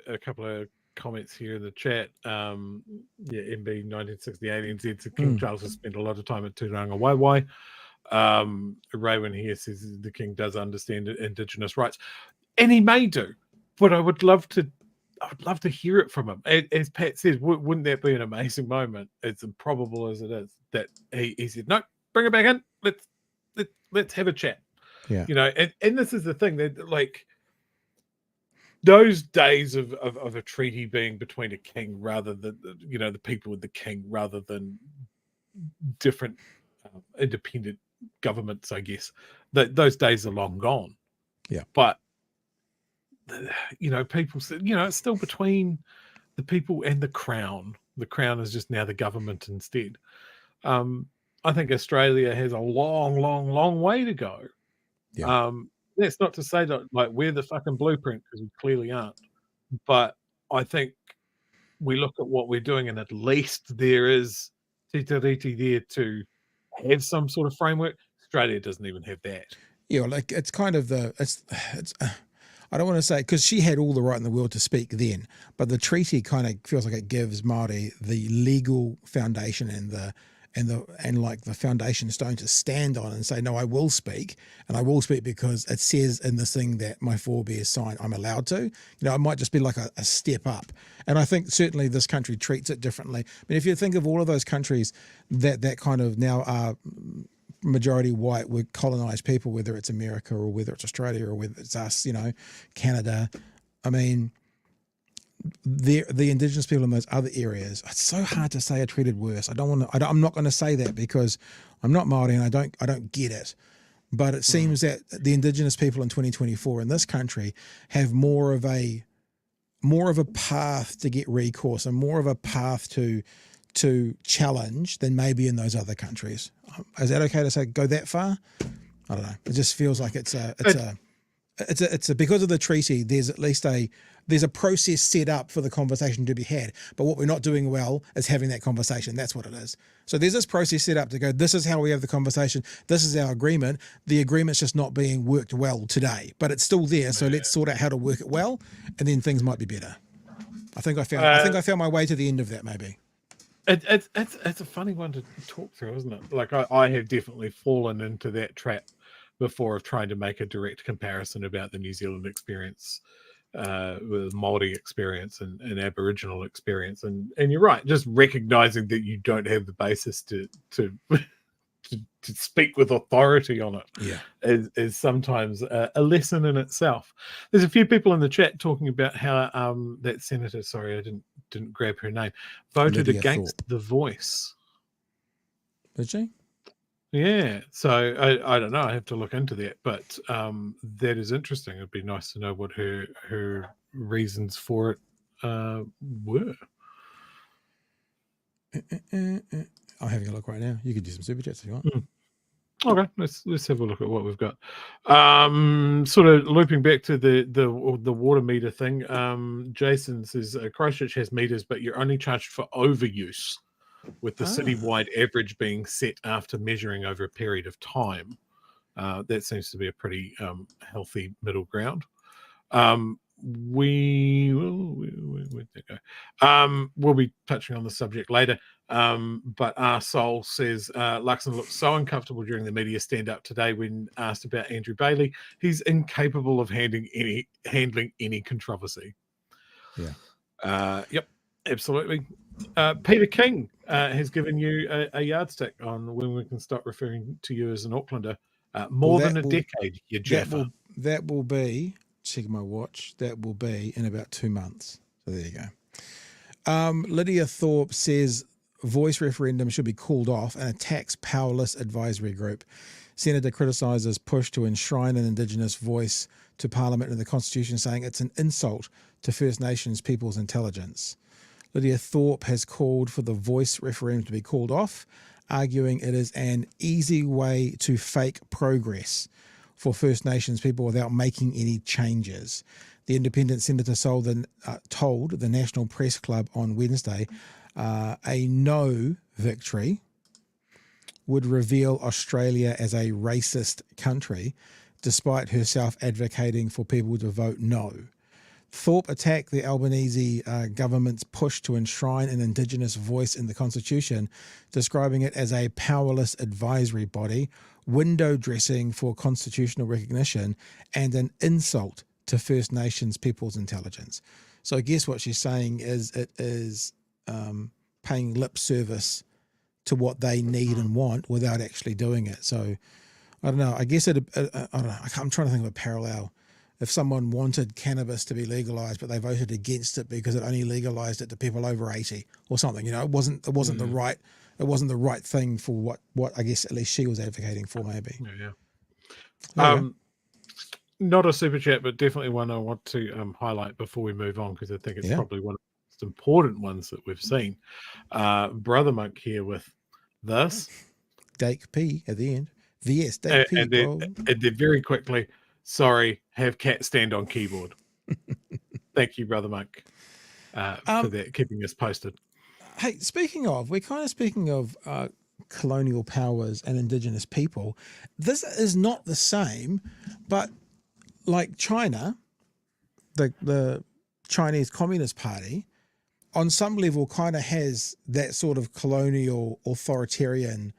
a couple of comments here in the chat. MB 1968 NZ said King Charles has spent a lot of time at Turanga Waiwai. Raywin here says the king does understand Indigenous rights, and he may do, but I would love to hear it from him. As Pat says, wouldn't that be an amazing moment? As improbable as it is, that he said, no, bring it back in. Let's have a chat. Yeah, and this is the thing that, like, those days of a treaty being between a king rather than the people with the king rather than different independent governments, I guess, those days are long gone. Yeah, but people said, it's still between the people and the crown. The crown is just now the government instead. I think Australia has a long way to go. Yeah. That's not to say that like we're the fucking blueprint, because we clearly aren't. But I think we look at what we're doing, and at least there is titiriti there to have some sort of framework. Australia doesn't even have that. Yeah, like it's kind of it's I don't want to say, because she had all the right in the world to speak then, but the treaty kind of feels like it gives Māori the legal foundation and like the foundation stone to stand on and say, no, I will speak, and I will speak because it says in this thing that my forebears signed I'm allowed to. It might just be like a step up. And I think certainly this country treats it differently. I mean, if you think of all of those countries that kind of now are majority white, with colonized people, whether it's America or whether it's Australia or whether it's us, Canada. I mean, the Indigenous people in those other areas, it's so hard to say are treated worse. I'm not going to say that because I'm not Māori and I don't get it. But it seems that the Indigenous people in 2024 in this country have more of a path to get recourse and more of a path to challenge than maybe in those other countries. Is that okay to say go that far? I don't know. It just feels like it's a because of the treaty. There's at least there's a process set up for the conversation to be had. But what we're not doing well is having that conversation. That's what it is. So there's this process set up to go, this is how we have the conversation. This is our agreement. The agreement's just not being worked well today, but it's still there. So let's sort out how to work it well, and then things might be better. I think I found my way to the end of that, maybe. It's a funny one to talk through, isn't it? Like I have definitely fallen into that trap before of trying to make a direct comparison about the New Zealand experience with Māori experience and Aboriginal experience, and you're right, just recognizing that you don't have the basis to speak with authority on it is sometimes a lesson in itself. There's a few people in the chat talking about how that senator, sorry, I didn't grab her name, voted Lydia against Thorpe. The Voice. Did she? Yeah, so I don't know. I have to look into that, but that is interesting. It'd be nice to know what her reasons for it were. I'm having a look right now. You could do some super chats if you want. Okay, let's have a look at what we've got. Sort of looping back to the water meter thing. Jason says Christchurch has meters, but you're only charged for overuse, with the citywide average being set after measuring over a period of time. That seems to be a pretty healthy middle ground. Where'd that go? We'll be touching on the subject later. But our soul says Luxon looked so uncomfortable during the media stand-up today when asked about Andrew Bailey. He's incapable of handling any controversy. Yeah. Yep, absolutely. Peter King has given you a yardstick on when we can start referring to you as an Aucklander. More than a decade, you Jaffa. That will be, check my watch, that will be in about 2 months. So there you go. Lydia Thorpe says voice referendum should be called off and attacks powerless advisory group. Senator criticises push to enshrine an Indigenous voice to Parliament and the Constitution, saying it's an insult to First Nations people's intelligence. Lydia Thorpe has called for the voice referendum to be called off, arguing it is an easy way to fake progress for First Nations people without making any changes. The independent senator told the National Press Club on Wednesday a no victory would reveal Australia as a racist country, despite herself advocating for people to vote no. Thorpe attacked the Albanese government's push to enshrine an Indigenous voice in the Constitution, describing it as a powerless advisory body, window dressing for constitutional recognition, and an insult to First Nations people's intelligence. So I guess what she's saying is it is paying lip service to what they need and want without actually doing it. So I don't know. I guess I don't know. I'm trying to think of a parallel. If someone wanted cannabis to be legalized, but they voted against it because it only legalized it to people over 80 or something, it wasn't the right thing for what I guess at least she was advocating for, maybe. Yeah. Not a super chat, but definitely one I want to highlight before we move on, because I think it's probably one of the most important ones that we've seen. Brother Monk here with this. Dake P at the end. VS, Dake P. And then very quickly, sorry, have cat stand on keyboard. Thank you, Brother Monk, for that, keeping us posted. Hey, we're kind of speaking of colonial powers and Indigenous people. This is not the same, but like China, the Chinese Communist Party, on some level kind of has that sort of colonial authoritarian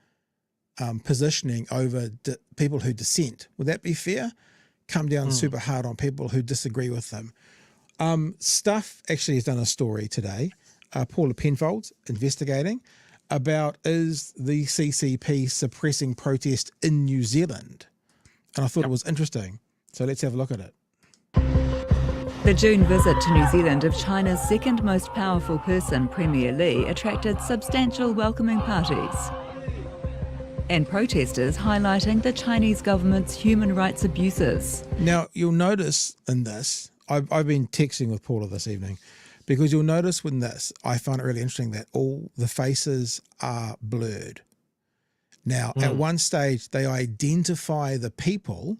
positioning over people who dissent. Would that be fair? Come down super hard on people who disagree with them. Stuff actually has done a story today. Paula Penfold's investigating about, is the CCP suppressing protest in New Zealand? And I thought it was interesting. So let's have a look at it. The June visit to New Zealand of China's second most powerful person, Premier Li, attracted substantial welcoming parties and protesters highlighting the Chinese government's human rights abuses. Now, you'll notice in this, I've been texting with Paula this evening, because you'll notice when this, I find it really interesting that all the faces are blurred. Now, at one stage, they identify the people,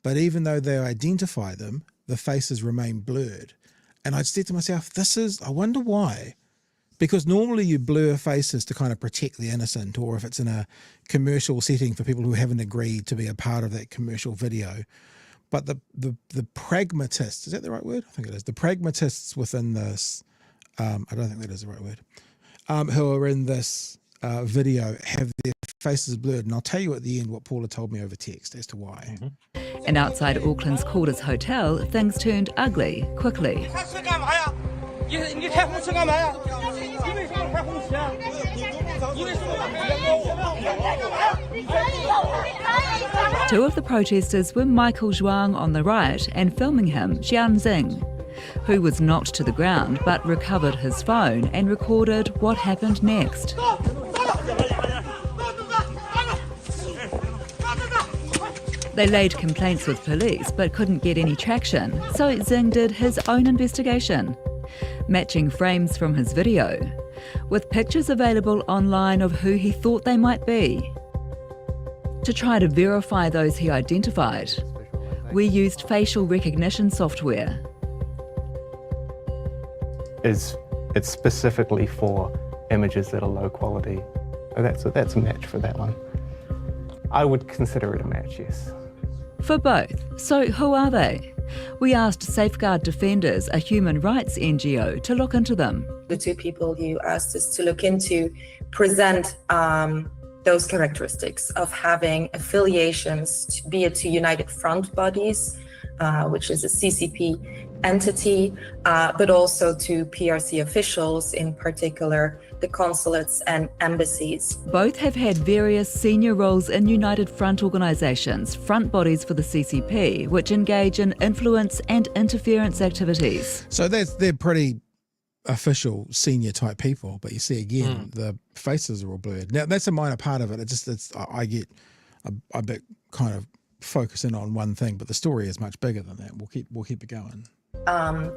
but even though they identify them, the faces remain blurred. And I said to myself, I wonder why. Because normally you blur faces to kind of protect the innocent, or if it's in a commercial setting for people who haven't agreed to be a part of that commercial video. But the pragmatists, is that the right word? I think it is. The pragmatists within this, I don't think that is the right word, who are in this video have their faces blurred. And I'll tell you at the end what Paula told me over text as to why. And outside Auckland's Quarters Hotel, things turned ugly quickly. Two of the protesters were Michael Zhuang on the right and filming him, Jian Xing, who was knocked to the ground but recovered his phone and recorded what happened next. They laid complaints with police but couldn't get any traction, so Xing did his own investigation. Matching frames from his video, with pictures available online of who he thought they might be. To try to verify those he identified, we used facial recognition software. It's specifically for images that are low quality. That's a match for that one. I would consider it a match, yes. For both. So who are they? We asked Safeguard Defenders, a human rights NGO, to look into them. The two people you asked us to look into present those characteristics of having affiliations, be it to United Front bodies, which is a CCP entity, but also to PRC officials, in particular the consulates and embassies. Both have had various senior roles in United Front organisations, front bodies for the CCP, which engage in influence and interference activities. So they're pretty official senior type people, but you see again the faces are all blurred. Now that's a minor part of it. I get a bit kind of focusing on one thing, but the story is much bigger than that. We'll keep it going.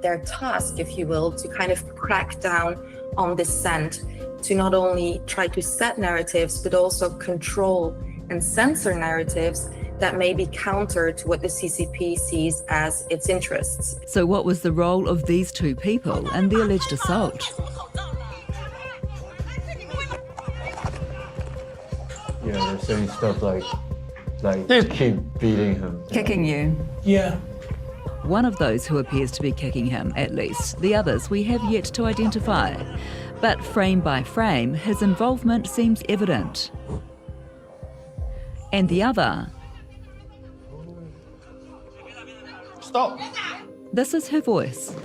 Their task, if you will, to kind of crack down on dissent, to not only try to set narratives, but also control and censor narratives that may be counter to what the CCP sees as its interests. So what was the role of these two people in the alleged assault? Yeah, they're saying stuff like keep beating him. Kicking you. Yeah. One of those who appears to be kicking him, at least. The others we have yet to identify. But frame by frame, his involvement seems evident. And the other... Stop! This is her voice.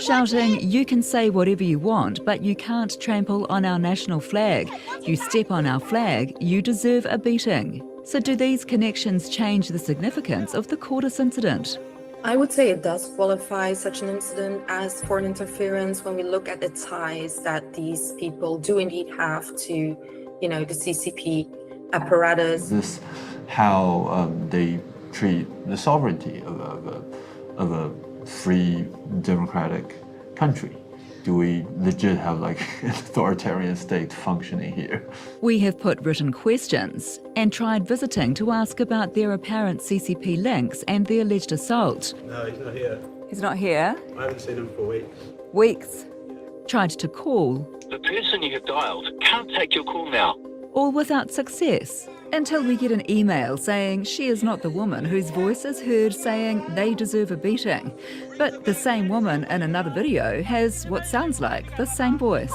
Shouting, you can say whatever you want, but you can't trample on our national flag. You step on our flag, you deserve a beating. So do these connections change the significance of the Cordis incident? I would say it does qualify such an incident as foreign interference when we look at the ties that these people do indeed have to, the CCP apparatus. This is how they treat the sovereignty of a free democratic country. Do we legit have an authoritarian state functioning here? We have put written questions and tried visiting to ask about their apparent CCP links and the alleged assault. No, he's not here. He's not here? I haven't seen him for weeks. Weeks. Tried to call. The person you have dialed can't take your call now. All without success. Until we get an email saying she is not the woman whose voice is heard saying they deserve a beating. But the same woman in another video has what sounds like the same voice.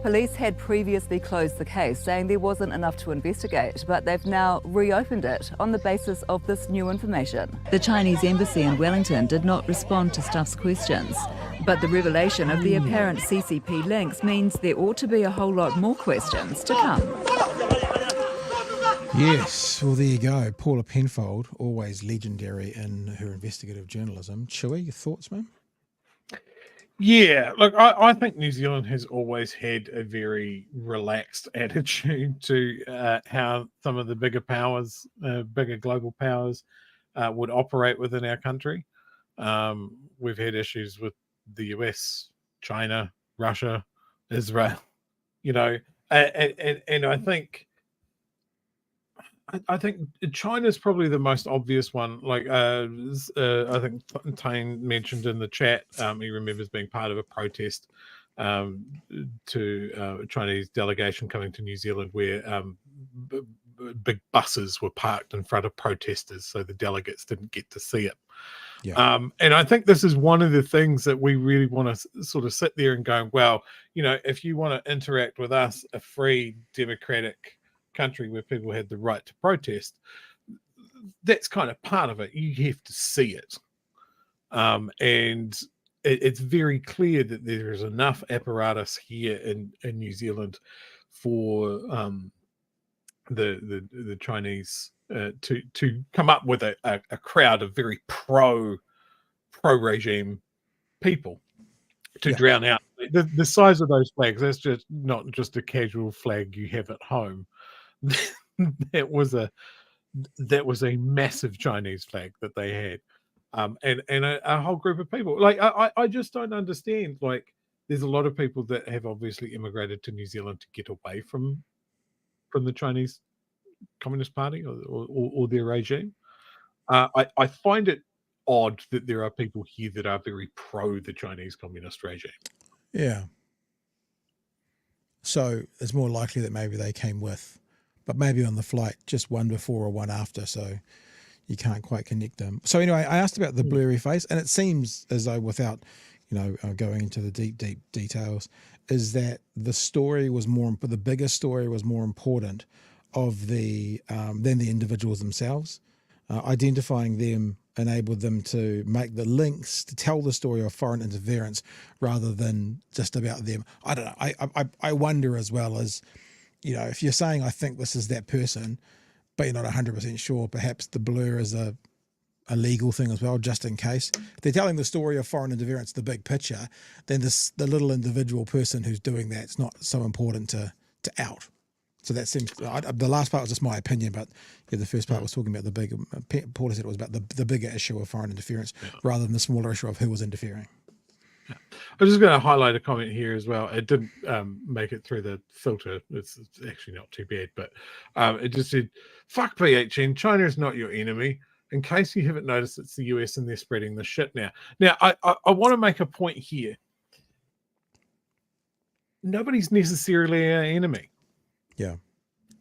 Police had previously closed the case, saying there wasn't enough to investigate, but they've now reopened it on the basis of this new information. The Chinese embassy in Wellington did not respond to Stuff's questions, but the revelation of the apparent CCP links means there ought to be a whole lot more questions to come. Yes, well there you go. Paula Penfold, always legendary in her investigative journalism. Chewy, your thoughts, ma'am? Yeah, look, I think New Zealand has always had a very relaxed attitude to how some of the bigger powers, bigger global powers, would operate within our country. We've had issues with the US, China, Russia, Israel, and I think China's probably the most obvious one. I think Tane mentioned in the chat, he remembers being part of a protest to a Chinese delegation coming to New Zealand where big buses were parked in front of protesters, so the delegates didn't get to see it. Yeah. And I think this is one of the things that we really want to sort of sit there and go, well, if you want to interact with us, a free democratic country where people had the right to protest, that's kind of part of it. You have to see it. And it's very clear that there is enough apparatus here in New Zealand for the Chinese to come up with a crowd of very pro regime people to drown out the size of those flags. That's just not just a casual flag you have at home. That was a massive Chinese flag that they had. and a whole group of people. Like I just don't understand. Like there's a lot of people that have obviously immigrated to New Zealand to get away from the Chinese Communist Party or their regime. I find it odd that there are people here that are very pro the Chinese Communist regime. Yeah. So it's more likely that maybe they came with, but maybe on the flight, just one before or one after. So you can't quite connect them. So anyway, I asked about the blurry face, and it seems as though, without, going into the deep details, is that the story was the bigger story was more important of than the individuals themselves. Identifying them enabled them to make the links to tell the story of foreign interference rather than just about them. I don't know. I wonder as well as, if you're saying, I think this is that person, but you're not 100% sure, perhaps the blur is a legal thing as well, just in case. If they're telling the story of foreign interference, the big picture, then the little individual person who's doing that's not so important to out. So that seems, the last part was just my opinion, but the first part was talking about the big, Paula said it was about the bigger issue of foreign interference rather than the smaller issue of who was interfering. I'm just going to highlight a comment here as well. It didn't make it through the filter. It's actually not too bad, but it just said, fuck PHN, China is not your enemy. In case you haven't noticed, it's the US and they're spreading the shit now. Now, I want to make a point here. Nobody's necessarily our enemy. Yeah.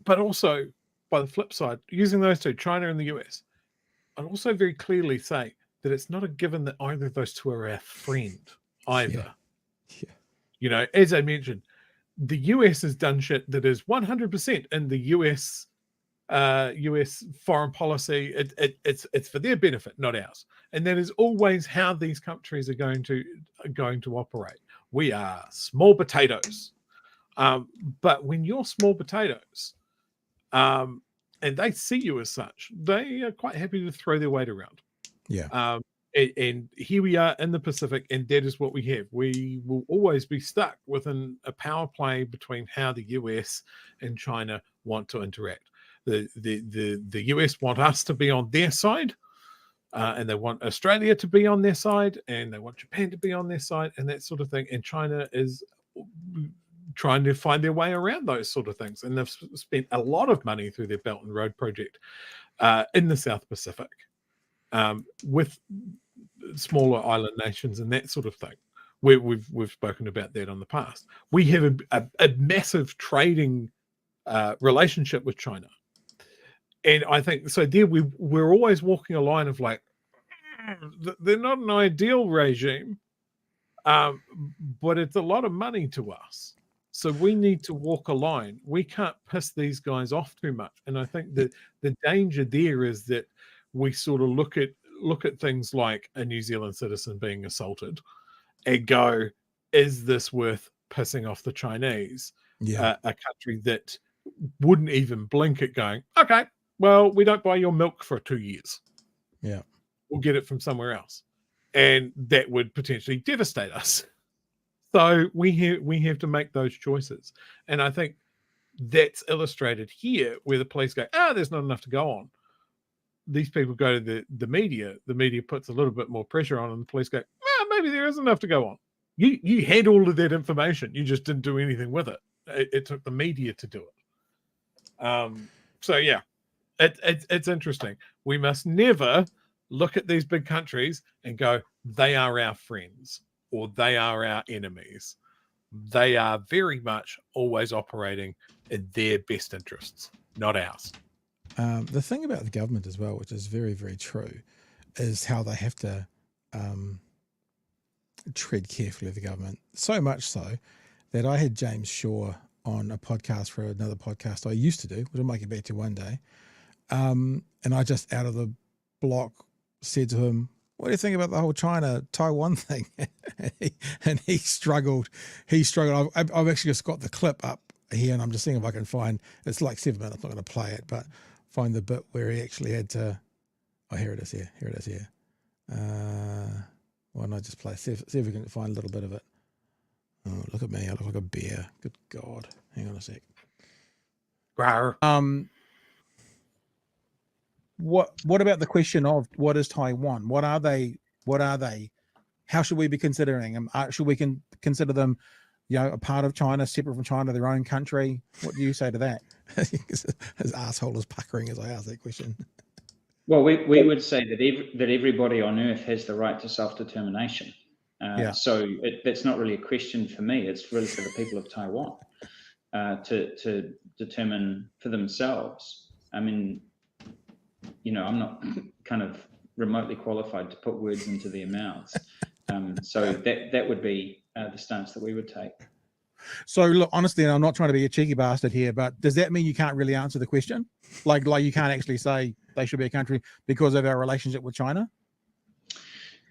But also, by the flip side, using those two, China and the US, I'd also very clearly say that it's not a given that either of those two are our friend either. Yeah. As I mentioned, the US has done shit that is 100% in the US foreign policy. It's for their benefit, not ours. And that is always how these countries are going to operate. We are small potatoes. But when you're small potatoes, and they see you as such, they are quite happy to throw their weight around. Yeah. And here we are in the Pacific, and that is what we have. We will always be stuck within a power play between how the US and China want to interact. The US want us to be on their side, and they want Australia to be on their side, and they want Japan to be on their side, and that sort of thing. And China is trying to find their way around those sort of things. And they've spent a lot of money through their Belt and Road project in the South Pacific with smaller island nations and that sort of thing. We've spoken about that in the past. We have a massive trading relationship with China. And I think, so there we're always walking a line of like, they're not an ideal regime, but it's a lot of money to us. So we need to walk a line. We can't piss these guys off too much. And I think that the danger there is that we sort of look at things like a New Zealand citizen being assaulted and go, is this worth pissing off the Chinese? Yeah. A country that wouldn't even blink at going, okay, well, we don't buy your milk for 2 years. Yeah. We'll get it from somewhere else. And that would potentially devastate us. So we have to make those choices. And I think that's illustrated here where the police go, there's not enough to go on. These people go to the media. The media puts a little bit more pressure on, and the police go, maybe there is enough to go on. You had all of that information. You just didn't do anything with it. It took the media to do it. So, yeah, it's interesting. We must never look at these big countries and go, they are our friends or they are our enemies. They are very much always operating in their best interests, not ours. The thing about the government as well, which is very, very true, is how they have to tread carefully with the government. So much so that I had James Shaw on a podcast for another podcast I used to do, which I'll make it back to one day. And I just out of the block said to him, what do you think about the whole China-Taiwan thing? and he struggled. I've actually just got the clip up here, and I'm just seeing if I can find, it's like 7 minutes, I'm not going to play it, but find the bit where he actually had to, here it is here. Why not just play, see if we can find a little bit of it. Oh, look at me, I look like a bear. Good God. Hang on a sec. Rawr. what about the question of what is Taiwan? What are they? How should we be considering them? Should we consider them, a part of China, separate from China, their own country? What do you say to that? His asshole is puckering as I ask that question. Well, we would say that everybody on Earth has the right to self-determination. So that's not really a question for me. It's really for the people of Taiwan to determine for themselves. I mean, I'm not kind of remotely qualified to put words into their mouths. So that would be the stance that we would take. So look, honestly, and I'm not trying to be a cheeky bastard here, but does that mean you can't really answer the question? Like you can't actually say they should be a country because of our relationship with China?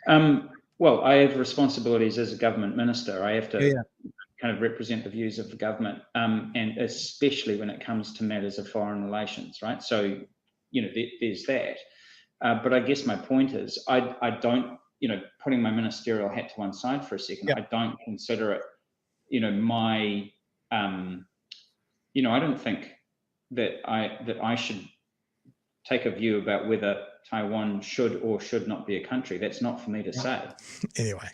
Well, I have responsibilities as a government minister. I have to kind of represent the views of the government, and especially when it comes to matters of foreign relations, right? So, there's that. But I guess my point is, I don't, putting my ministerial hat to one side for a second, I don't consider it, my, I don't think that I should take a view about whether Taiwan should or should not be a country. That's not for me to say. Anyway,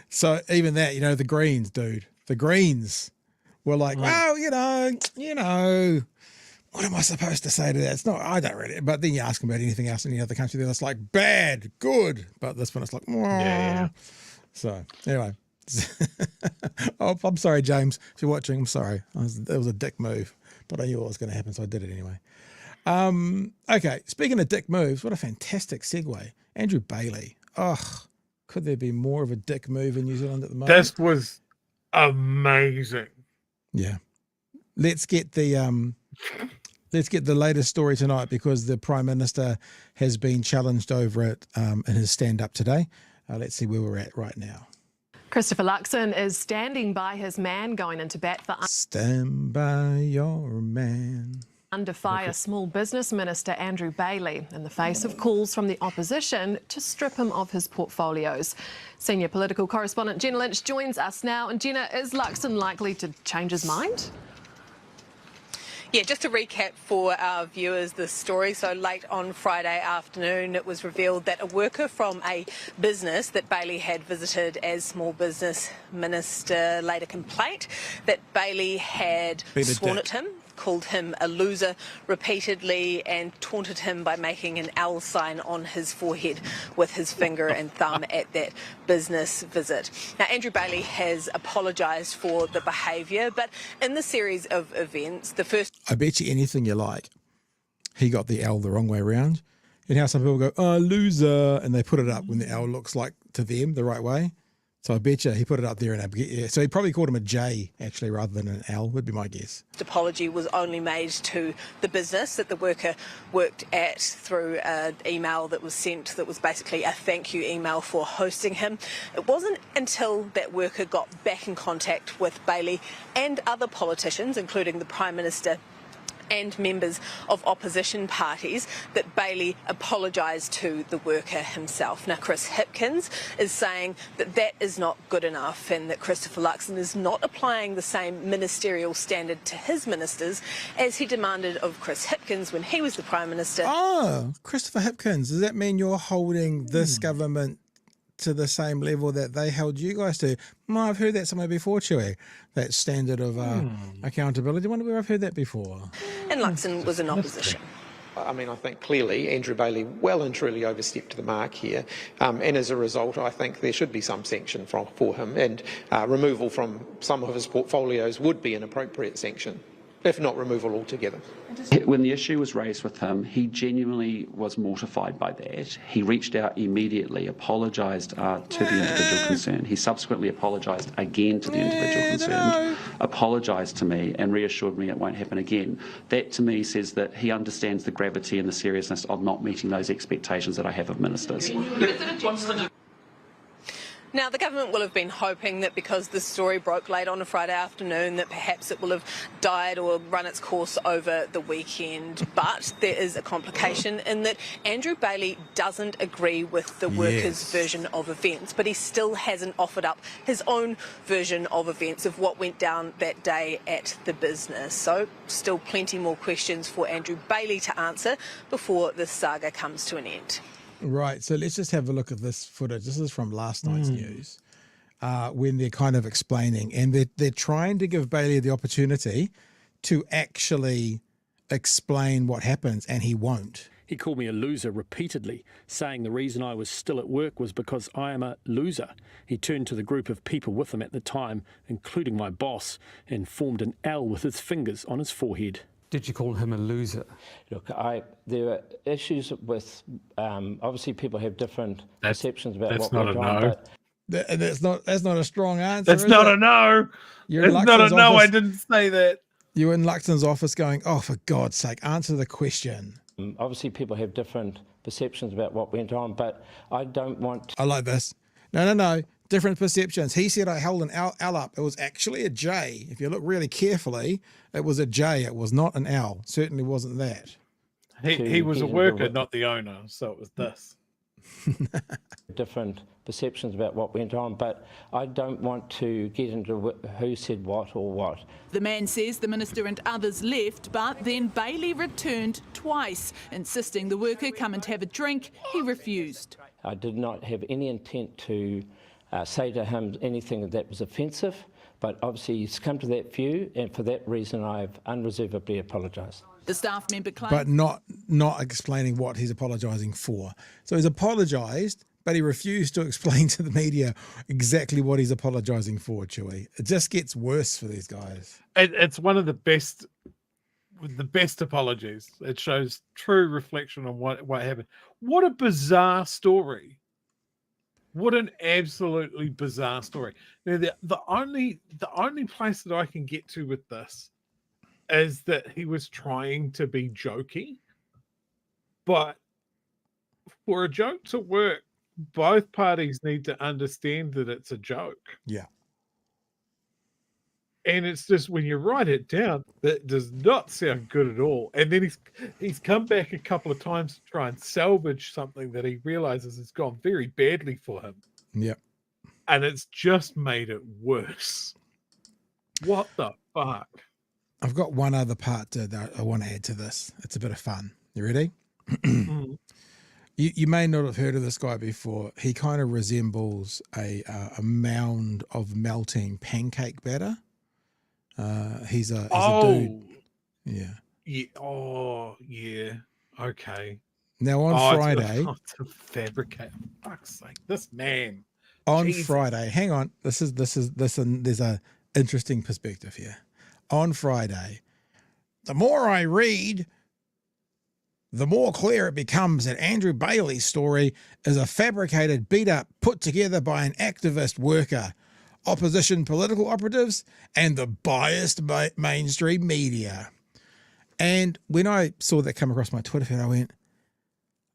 so even that, the Greens, dude, the Greens were like, well, what am I supposed to say to that? It's not, I don't really, but then you ask them about anything else in any other country, then it's like bad, good. But this one, it's like, yeah. So anyway, oh, I'm sorry, James, if you're watching, I'm sorry. It was a dick move, but I knew what was going to happen, so I did it anyway. Okay, speaking of dick moves, what a fantastic segue. Andrew Bailey. Could there be more of a dick move in New Zealand at the moment? This was amazing. Yeah. Let's get the latest story tonight, because the Prime Minister has been challenged over it in his stand-up today. Let's see where we're at right now. Christopher Luxon is standing by his man, going into bat for Stand by your man. Under fire small business minister Andrew Bailey in the face of calls from the opposition to strip him of his portfolios. Senior political correspondent Jenna Lynch joins us now. And Jenna, is Luxon likely to change his mind? Yeah, just to recap for our viewers this story. So late on Friday afternoon, it was revealed that a worker from a business that Bailey had visited as small business minister laid a complaint that Bailey had sworn at him, called him a loser repeatedly, and taunted him by making an L sign on his forehead with his finger and thumb at that business visit. Now, Andrew Bailey has apologised for the behaviour, but in the series of events, the first... I bet you anything you like, he got the L the wrong way around. And how some people go, oh, loser, and they put it up when the L looks like to them the right way. So I bet you he put it up there, and so he probably called him a J actually rather than an L, would be my guess. The apology was only made to the business that the worker worked at through an email that was sent that was basically a thank you email for hosting him. It wasn't until that worker got back in contact with Bailey and other politicians, including the Prime Minister and members of opposition parties, that Bailey apologised to the worker himself. Now, Chris Hipkins is saying that that is not good enough, and that Christopher Luxon is not applying the same ministerial standard to his ministers as he demanded of Chris Hipkins when he was the Prime Minister. Oh, Christopher Hipkins, does that mean you're holding this government to the same level that they held you guys to? Well, I've heard that somewhere before, Chewy. That standard of accountability. I wonder where I've heard that before. And Luxon was in opposition. I mean, I think clearly Andrew Bailey well and truly overstepped the mark here, and as a result I think there should be some sanction for him, and removal from some of his portfolios would be an appropriate sanction, if not removal altogether. When the issue was raised with him, he genuinely was mortified by that. He reached out immediately, apologised to the individual concerned. He subsequently apologised again to the individual concerned, apologised to me and reassured me it won't happen again. That to me says that he understands the gravity and the seriousness of not meeting those expectations that I have of ministers. Now, the government will have been hoping that because this story broke late on a Friday afternoon, that perhaps it will have died or run its course over the weekend. But there is a complication in that Andrew Bailey doesn't agree with the workers' version of events, but he still hasn't offered up his own version of events of what went down that day at the business. So still plenty more questions for Andrew Bailey to answer before this saga comes to an end. Right, so let's just have a look at this footage. This is from last night's news, when they're kind of explaining, and they're trying to give Bailey the opportunity to actually explain what happens, and he won't. He called me a loser repeatedly, saying the reason I was still at work was because I am a loser. He turned to the group of people with him at the time, including my boss, and formed an L with his fingers on his forehead. Did you call him a loser? Look, there are issues with, obviously people have different perceptions about what went on. That's not a strong answer. That's not a no. You're That's not a no. I didn't say that. You're in Luxon's office going, oh, for God's sake, answer the question. Obviously people have different perceptions about what went on, but I don't want to... I like this. No. Different perceptions. He said I held an L up. It was actually a J. If you look really carefully, it was a J. It was not an L. Certainly wasn't that. He was a worker, not the owner. So it was this. Different perceptions about what went on, but I don't want to get into who said what or what. The man says the minister and others left, but then Bailey returned twice, insisting the worker come and have a drink. He refused. I did not have any intent to say to him anything that was offensive, but obviously he's come to that view, and for that reason I've unreservedly apologised. The staff member claimed... But not explaining what he's apologising for. So he's apologised, but he refused to explain to the media exactly what he's apologising for, Chewy. It just gets worse for these guys. It's one of the best apologies. It shows true reflection on what happened. What a bizarre story. What an absolutely bizarre story. Now, the only place that I can get to with this is that he was trying to be jokey. But for a joke to work, both parties need to understand that it's a joke. Yeah. And it's just when you write it down, that does not sound good at all. And then he's come back a couple of times to try and salvage something that he realizes has gone very badly for him. Yep. And it's just made it worse. What the fuck? I've got one other part that I want to add to this. It's a bit of fun. You ready? You may not have heard of this guy before. He kind of resembles a mound of melting pancake batter. He's a dude. Yeah. Yeah. Oh, yeah. Okay. Now on Friday, to fabricate. For fuck's sake, this man. On Jesus. Friday, hang on. This is there's a interesting perspective here. On Friday, the more I read, the more clear it becomes that Andrew Bailey's story is a fabricated beat up put together by an activist worker, opposition political operatives, and the biased mainstream media. And when I saw that come across my Twitter feed, I went,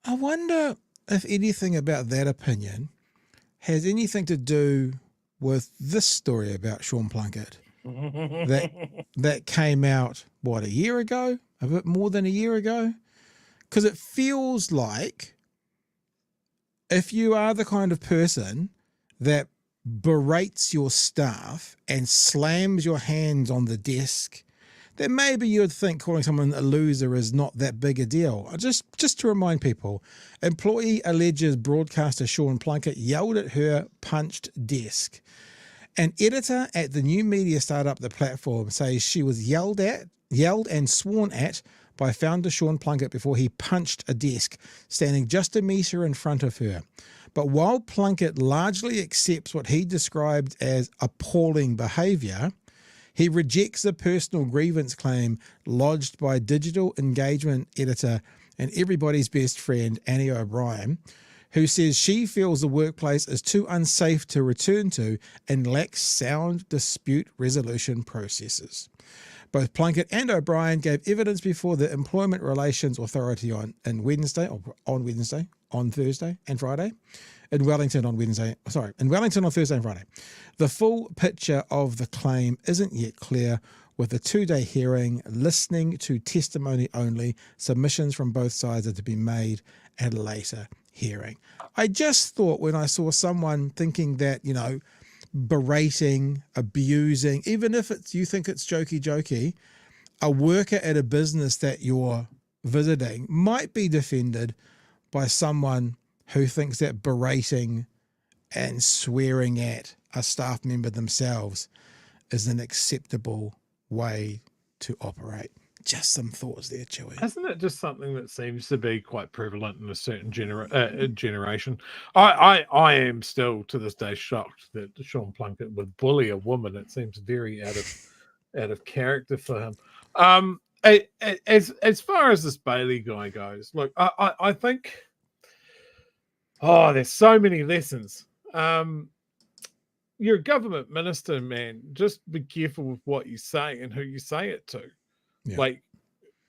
I wonder if anything about that opinion has anything to do with this story about Sean Plunkett that came out, what, a year ago? A bit more than a year ago? Because it feels like if you are the kind of person that berates your staff and slams your hands on the desk, then maybe you'd think calling someone a loser is not that big a deal. Just to remind people, employee alleges broadcaster Sean Plunkett yelled at her punched desk. An editor at the new media startup The Platform says she was yelled and sworn at by founder Sean Plunkett before he punched a desk standing just a metre in front of her. But while Plunkett largely accepts what he described as appalling behaviour, he rejects the personal grievance claim lodged by digital engagement editor and everybody's best friend Annie O'Brien, who says she feels the workplace is too unsafe to return to and lacks sound dispute resolution processes. Both Plunkett and O'Brien gave evidence before the Employment Relations Authority on Thursday and Friday. in Wellington on Thursday and Friday. The full picture of the claim isn't yet clear, with a 2-day hearing, listening to testimony only. Submissions from both sides are to be made at a later hearing. I just thought when I saw someone thinking that, berating, abusing, even if you think it's jokey, a worker at a business that you're visiting might be defended by someone who thinks that berating and swearing at a staff member themselves is an acceptable way to operate. Just some thoughts there, Chewy. Isn't it just something that seems to be quite prevalent in a certain generation? I am still to this day shocked that Sean Plunkett would bully a woman. It seems very out of character for him. As far as this Bailey guy goes, look, I think, there's so many lessons. You're a government minister, man. Just be careful with what you say and who you say it to. Yeah. Like,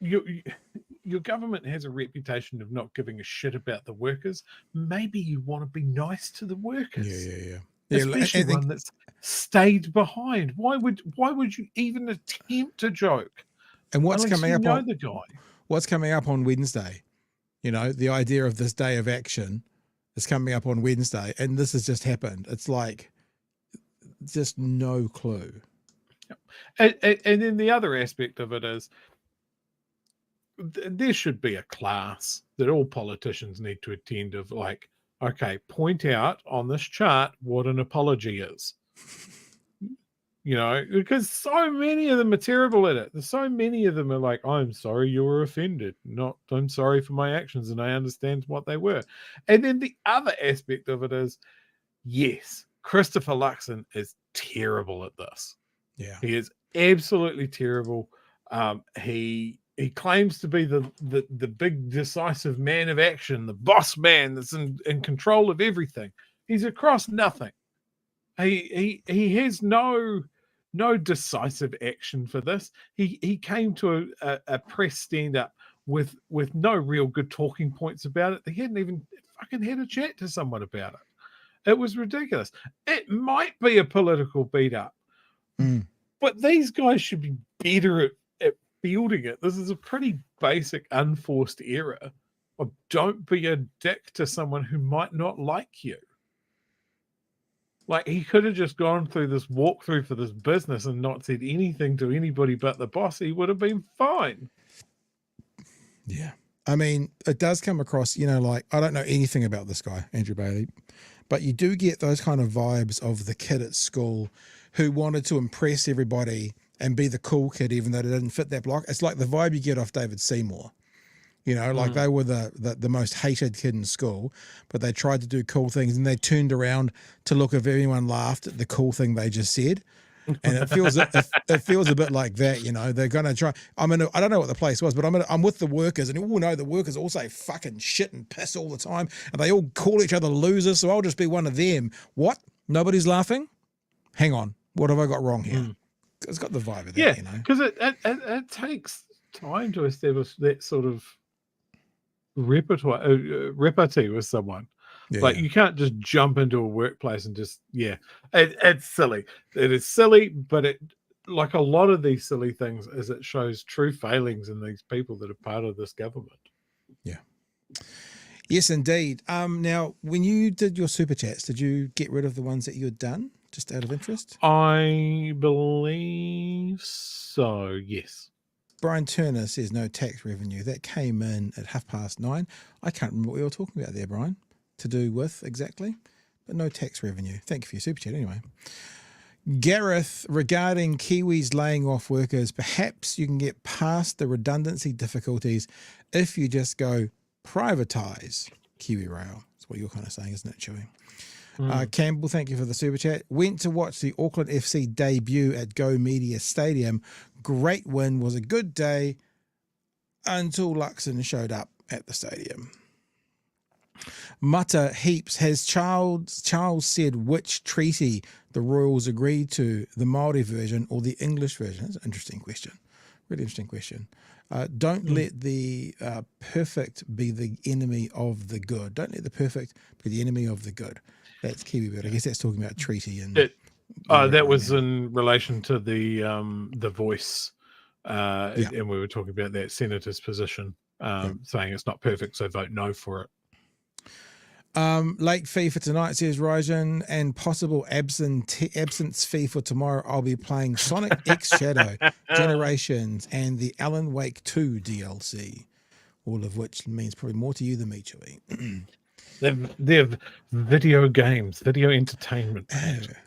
your government has a reputation of not giving a shit about the workers. Maybe you want to be nice to the workers. Yeah. Especially one that's stayed behind. Why would you even attempt to joke? And what's coming up on the guy? What's coming up on Wednesday? The idea of this day of action is coming up on Wednesday, and this has just happened. It's like just no clue. And then the other aspect of it is there should be a class that all politicians need to attend of, like, okay, point out on this chart what an apology is. Because so many of them are terrible at it. There's so many of them are like, I'm sorry you were offended, not I'm sorry for my actions and I understand what they were. And then the other aspect of it is, yes, Christopher Luxon is terrible at this. Yeah. He is absolutely terrible. He claims to be the big decisive man of action, the boss man that's in control of everything. He's across nothing. He has no decisive action for this. He came to a press stand up with no real good talking points about it. He hadn't even fucking had a chat to someone about it. It was ridiculous. It might be a political beat up, but these guys should be better at fielding it. This is a pretty basic unforced error of don't be a dick to someone who might not like you. Like, he could have just gone through this walkthrough for this business and not said anything to anybody but the boss. He would have been fine. Yeah. I mean, it does come across, like, I don't know anything about this guy, Andrew Bailey, but you do get those kind of vibes of the kid at school who wanted to impress everybody and be the cool kid, even though they didn't fit that block. It's like the vibe you get off David Seymour. Like they were the most hated kid in school, but they tried to do cool things and they turned around to look if anyone laughed at the cool thing they just said. And it feels a bit like that, They're going to try. I don't know what the place was, but I'm with the workers, and the workers all say fucking shit and piss all the time, and they all call each other losers, so I'll just be one of them. What? Nobody's laughing? Hang on. What have I got wrong here? It's got the vibe of that, Yeah, because it takes time to establish that sort of repartee with someone. Like, you can't just jump into a workplace and just it's silly. It is silly, but it, like a lot of these silly things, is it shows true failings in these people that are part of this government. Yeah. Yes, indeed. Now, when you did your super chats, did you get rid of the ones that you had done just out of interest? I believe so, yes. Brian Turner says no tax revenue. That came in at 9:30. I can't remember what we were talking about there, Brian, to do with exactly, but no tax revenue. Thank you for your super chat anyway. Gareth, regarding Kiwis laying off workers, perhaps you can get past the redundancy difficulties if you just go privatise Kiwi Rail. That's what you're kind of saying, isn't it, Chewy? Campbell, thank you for the super chat. Went to watch the Auckland FC debut at Go Media Stadium. Great win, was a good day until Luxon showed up at the stadium. Mutter Heaps, has Charles said which treaty the Royals agreed to, the Māori version or the English version? That's an interesting question. Really interesting question. Don't let the perfect be the enemy of the good. Don't let the perfect be the enemy of the good. That's Kiwi Bird. I guess that's talking about treaty and. That was in relation to the Voice, and we were talking about that senator's position, saying it's not perfect, so vote no for it. Late fee for tonight, says Ryjan, and possible absence fee for tomorrow. I'll be playing Sonic X Shadow, Generations, and the Alan Wake 2 DLC, all of which means probably more to you than me, Chewie. They're video games, video entertainment.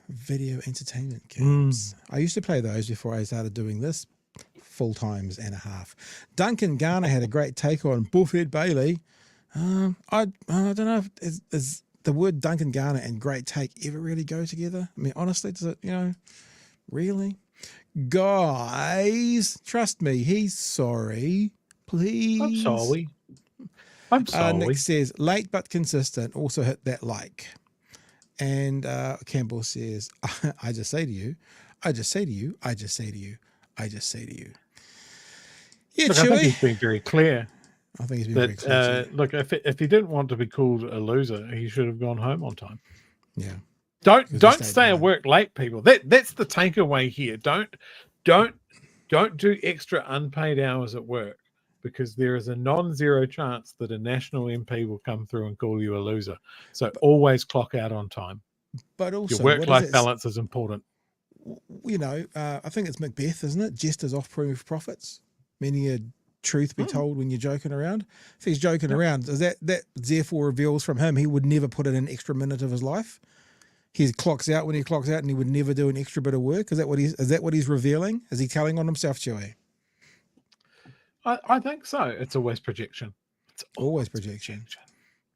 Video entertainment games. I used to play those before I started doing this full times and a half. Duncan Garner had a great take on Buffett Bailey. I don't know if is the word Duncan Garner and great take ever really go together. I mean, honestly, does it, really? Guys, trust me, he's sorry. Please. I'm sorry. Nick says, late but consistent, also hit that like. And Campbell says, I just say to you, I just say to you, I just say to you, I just say to you. Yeah, look, I think he's been very clear. I think he's been very clear. Look, if he didn't want to be called a loser, he should have gone home on time. Yeah. Don't stay at work late, people. That's the takeaway here. Don't do extra unpaid hours at work, because there is a non-zero chance that a national MP will come through and call you a loser. So always clock out on time. But also, your work-life balance is important. I think it's Macbeth, isn't it? Jesters off-proof profits. Many a truth be told when you're joking around. If he's joking around, does that therefore reveals from him he would never put in an extra minute of his life? He clocks out when he clocks out, and he would never do an extra bit of work. Is that what he's revealing? Is he telling on himself, Chewie? I think so. It's always projection. It's always projection.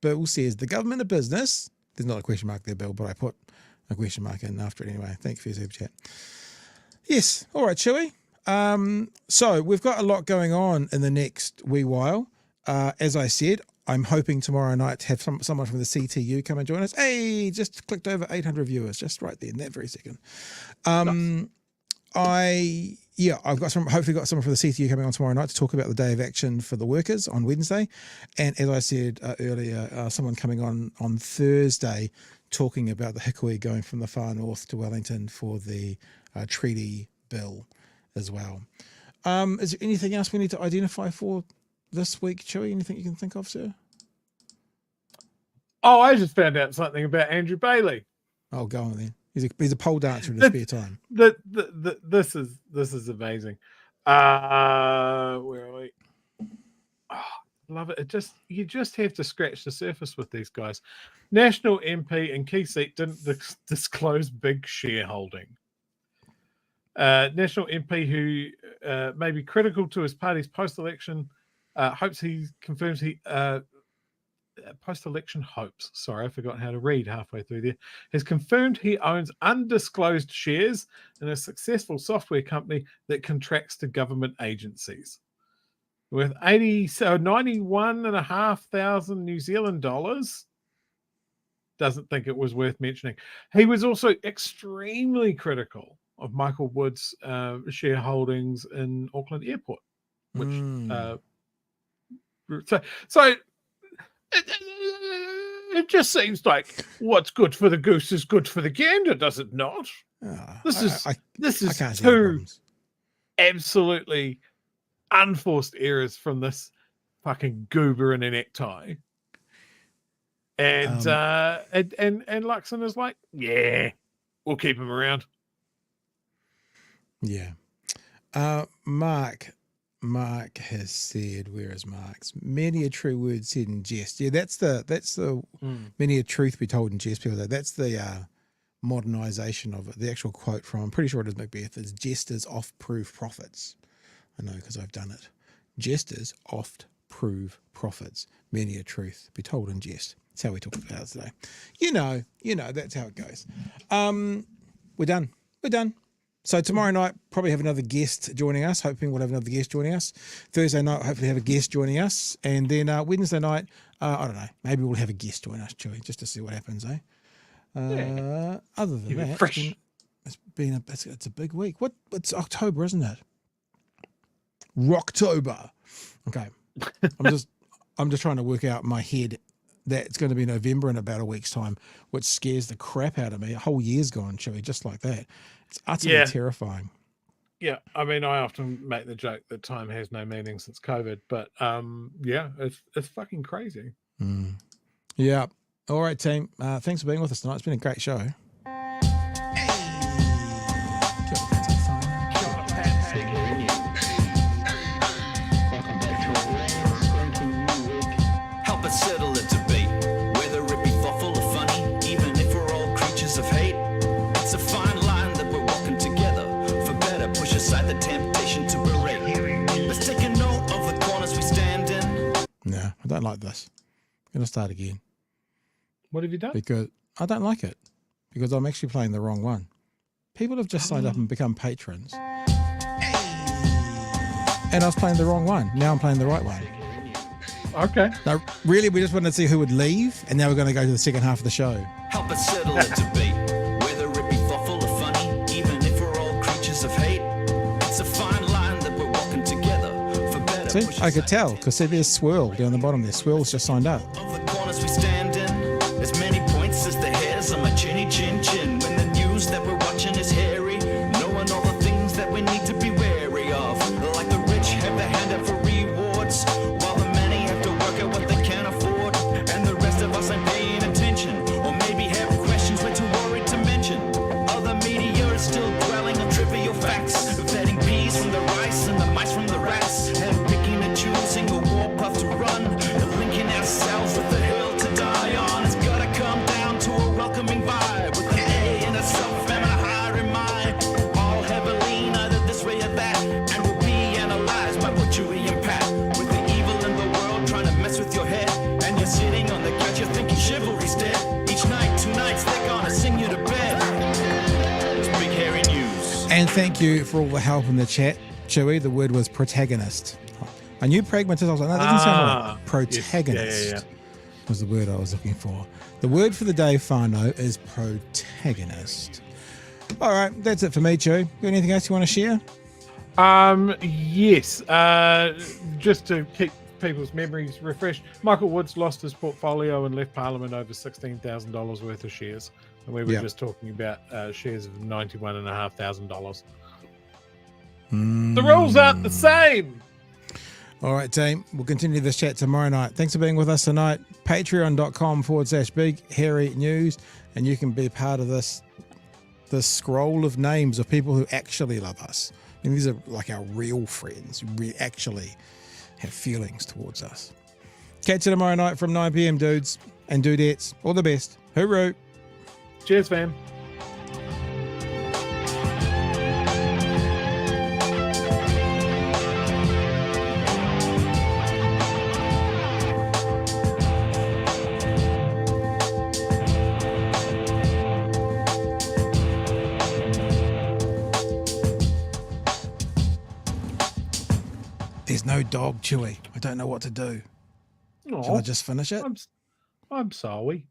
Bill says, the government of business. There's not a question mark there, Bill, but I put a question mark in after it anyway. Thank you for your super chat. Yes. All right, Chewie. So we've got a lot going on in the next wee while. As I said, I'm hoping tomorrow night to have someone from the CTU come and join us. Hey, just clicked over 800 viewers, just right there in that very second. I've got hopefully got someone from the CTU coming on tomorrow night to talk about the day of action for the workers on Wednesday. And as I said earlier, someone coming on Thursday talking about the hikoi going from the far north to Wellington for the treaty bill as well. Is there anything else we need to identify for this week, Chewie? Anything you can think of, sir? Oh, I just found out something about Andrew Bailey. Oh, go on then. He's a pole dancer in his spare time. This is amazing. Where are we? Oh, love it. You just have to scratch the surface with these guys. National MP and key seat didn't disclose big shareholding. National MP who may be critical to his party's post-election post-election hopes. Sorry, I forgot how to read halfway through there. Has confirmed he owns undisclosed shares in a successful software company that contracts to government agencies. With 91,500 New Zealand dollars. Doesn't think it was worth mentioning. He was also extremely critical of Michael Wood's shareholdings in Auckland Airport, which so it just seems like what's good for the goose is good for the gander, does it not? This is two absolutely unforced errors from this fucking goober in a necktie. And Luxon is like, yeah, we'll keep him around. Yeah. Mark has said, where is Mark's? Many a true word said in jest. Yeah, that's the many a truth be told in jest. People say that's the modernization of it. The actual quote from, I'm pretty sure it is Macbeth, is jesters oft prove prophets. I know because I've done it. Jesters oft prove prophets. Many a truth be told in jest. That's how we talk about it today. You know, that's how it goes. We're done. So tomorrow night, probably have another guest joining us. Hoping we'll have another guest joining us. Thursday night, hopefully have a guest joining us. And then Wednesday night, I don't know, maybe we'll have a guest join us, Chewie, just to see what happens, eh? Other than that, it's a big week. It's October, isn't it? Rocktober. Okay. I'm just trying to work out in my head that it's going to be November in about a week's time, which scares the crap out of me. A whole year's gone, Chewy, just like that. It's utterly terrifying. Yeah, I mean, I often make the joke that time has no meaning since COVID, but yeah, it's fucking crazy. Yeah. All right, team. Thanks for being with us tonight. It's been a great show. Help us settle a debate, whether it be thoughtful or funny, even if we're all creatures of hate. It's a fine line that we're walking together. For better, push aside the temptation to berate. Let's take a note of the corners we stand in. No, I don't like this. I'm going to start again. What have you done? Because I don't like it. Because I'm actually playing the wrong one. People have just signed up and become patrons. And I was playing the wrong one. Now I'm playing the right one. Okay. Now, really, we just wanted to see who would leave, and now we're going to go to the second half of the show. Help us settle a debate, whether it be thoughtful or funny, even if we're all creatures of hate. It's a fine line that we're walking together. For better, See, I could tell, because see, there's Swirl down the bottom there. Swirl's just signed up. of the corners we stand in. As many points as the hairs on my chinny chin chin. When the news that we're watching is hairy, knowing all the things that we need to be wary of. Like the rich have their hand out for rewards, while the many have to work out what they can afford. And the rest of us ain't paying attention, or maybe have questions we're too worried to mention. Other media is still dwelling on trivial facts, vetting peas from the rice and the mice from the rats, and picking and choosing a war path to run, and linking ourselves with the hill to die on. It's gotta come down to a welcoming vibe, with an A and a self and a higher in mind. All heavily either this way or that, and we'll be analyzed by what Chewy and Pat. With the evil in the world trying to mess with your head, and you're sitting on the couch, you're thinking chivalry's dead. Each night, 2 nights, they're gonna sing you to bed. It's Big Hairy News. And thank you for all the help in the chat, Chewy. The word was protagonist. I knew pragmatist. I was like, no, that doesn't sound right. Protagonist Yes. was the word I was looking for. The word for the day, Whānau, is protagonist. All right, that's it for me, Chew. Got anything else you want to share? Yes. Just to keep people's memories refreshed, Michael Woods lost his portfolio and left Parliament over $16,000 worth of shares. And we were just talking about shares of $91,500. The rules aren't the same. All right, team. We'll continue this chat tomorrow night. Thanks for being with us tonight. Patreon.com/Big Hairy News. And you can be part of this scroll of names of people who actually love us. I mean, these are like our real friends who actually have feelings towards us. Catch you tomorrow night from 9 p.m, dudes and dudettes. All the best. Hooroo. Cheers, fam. There's no dog, Chewy. I don't know what to do. Shall I just finish it? I'm sorry.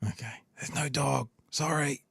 Okay. There's no dog. Sorry.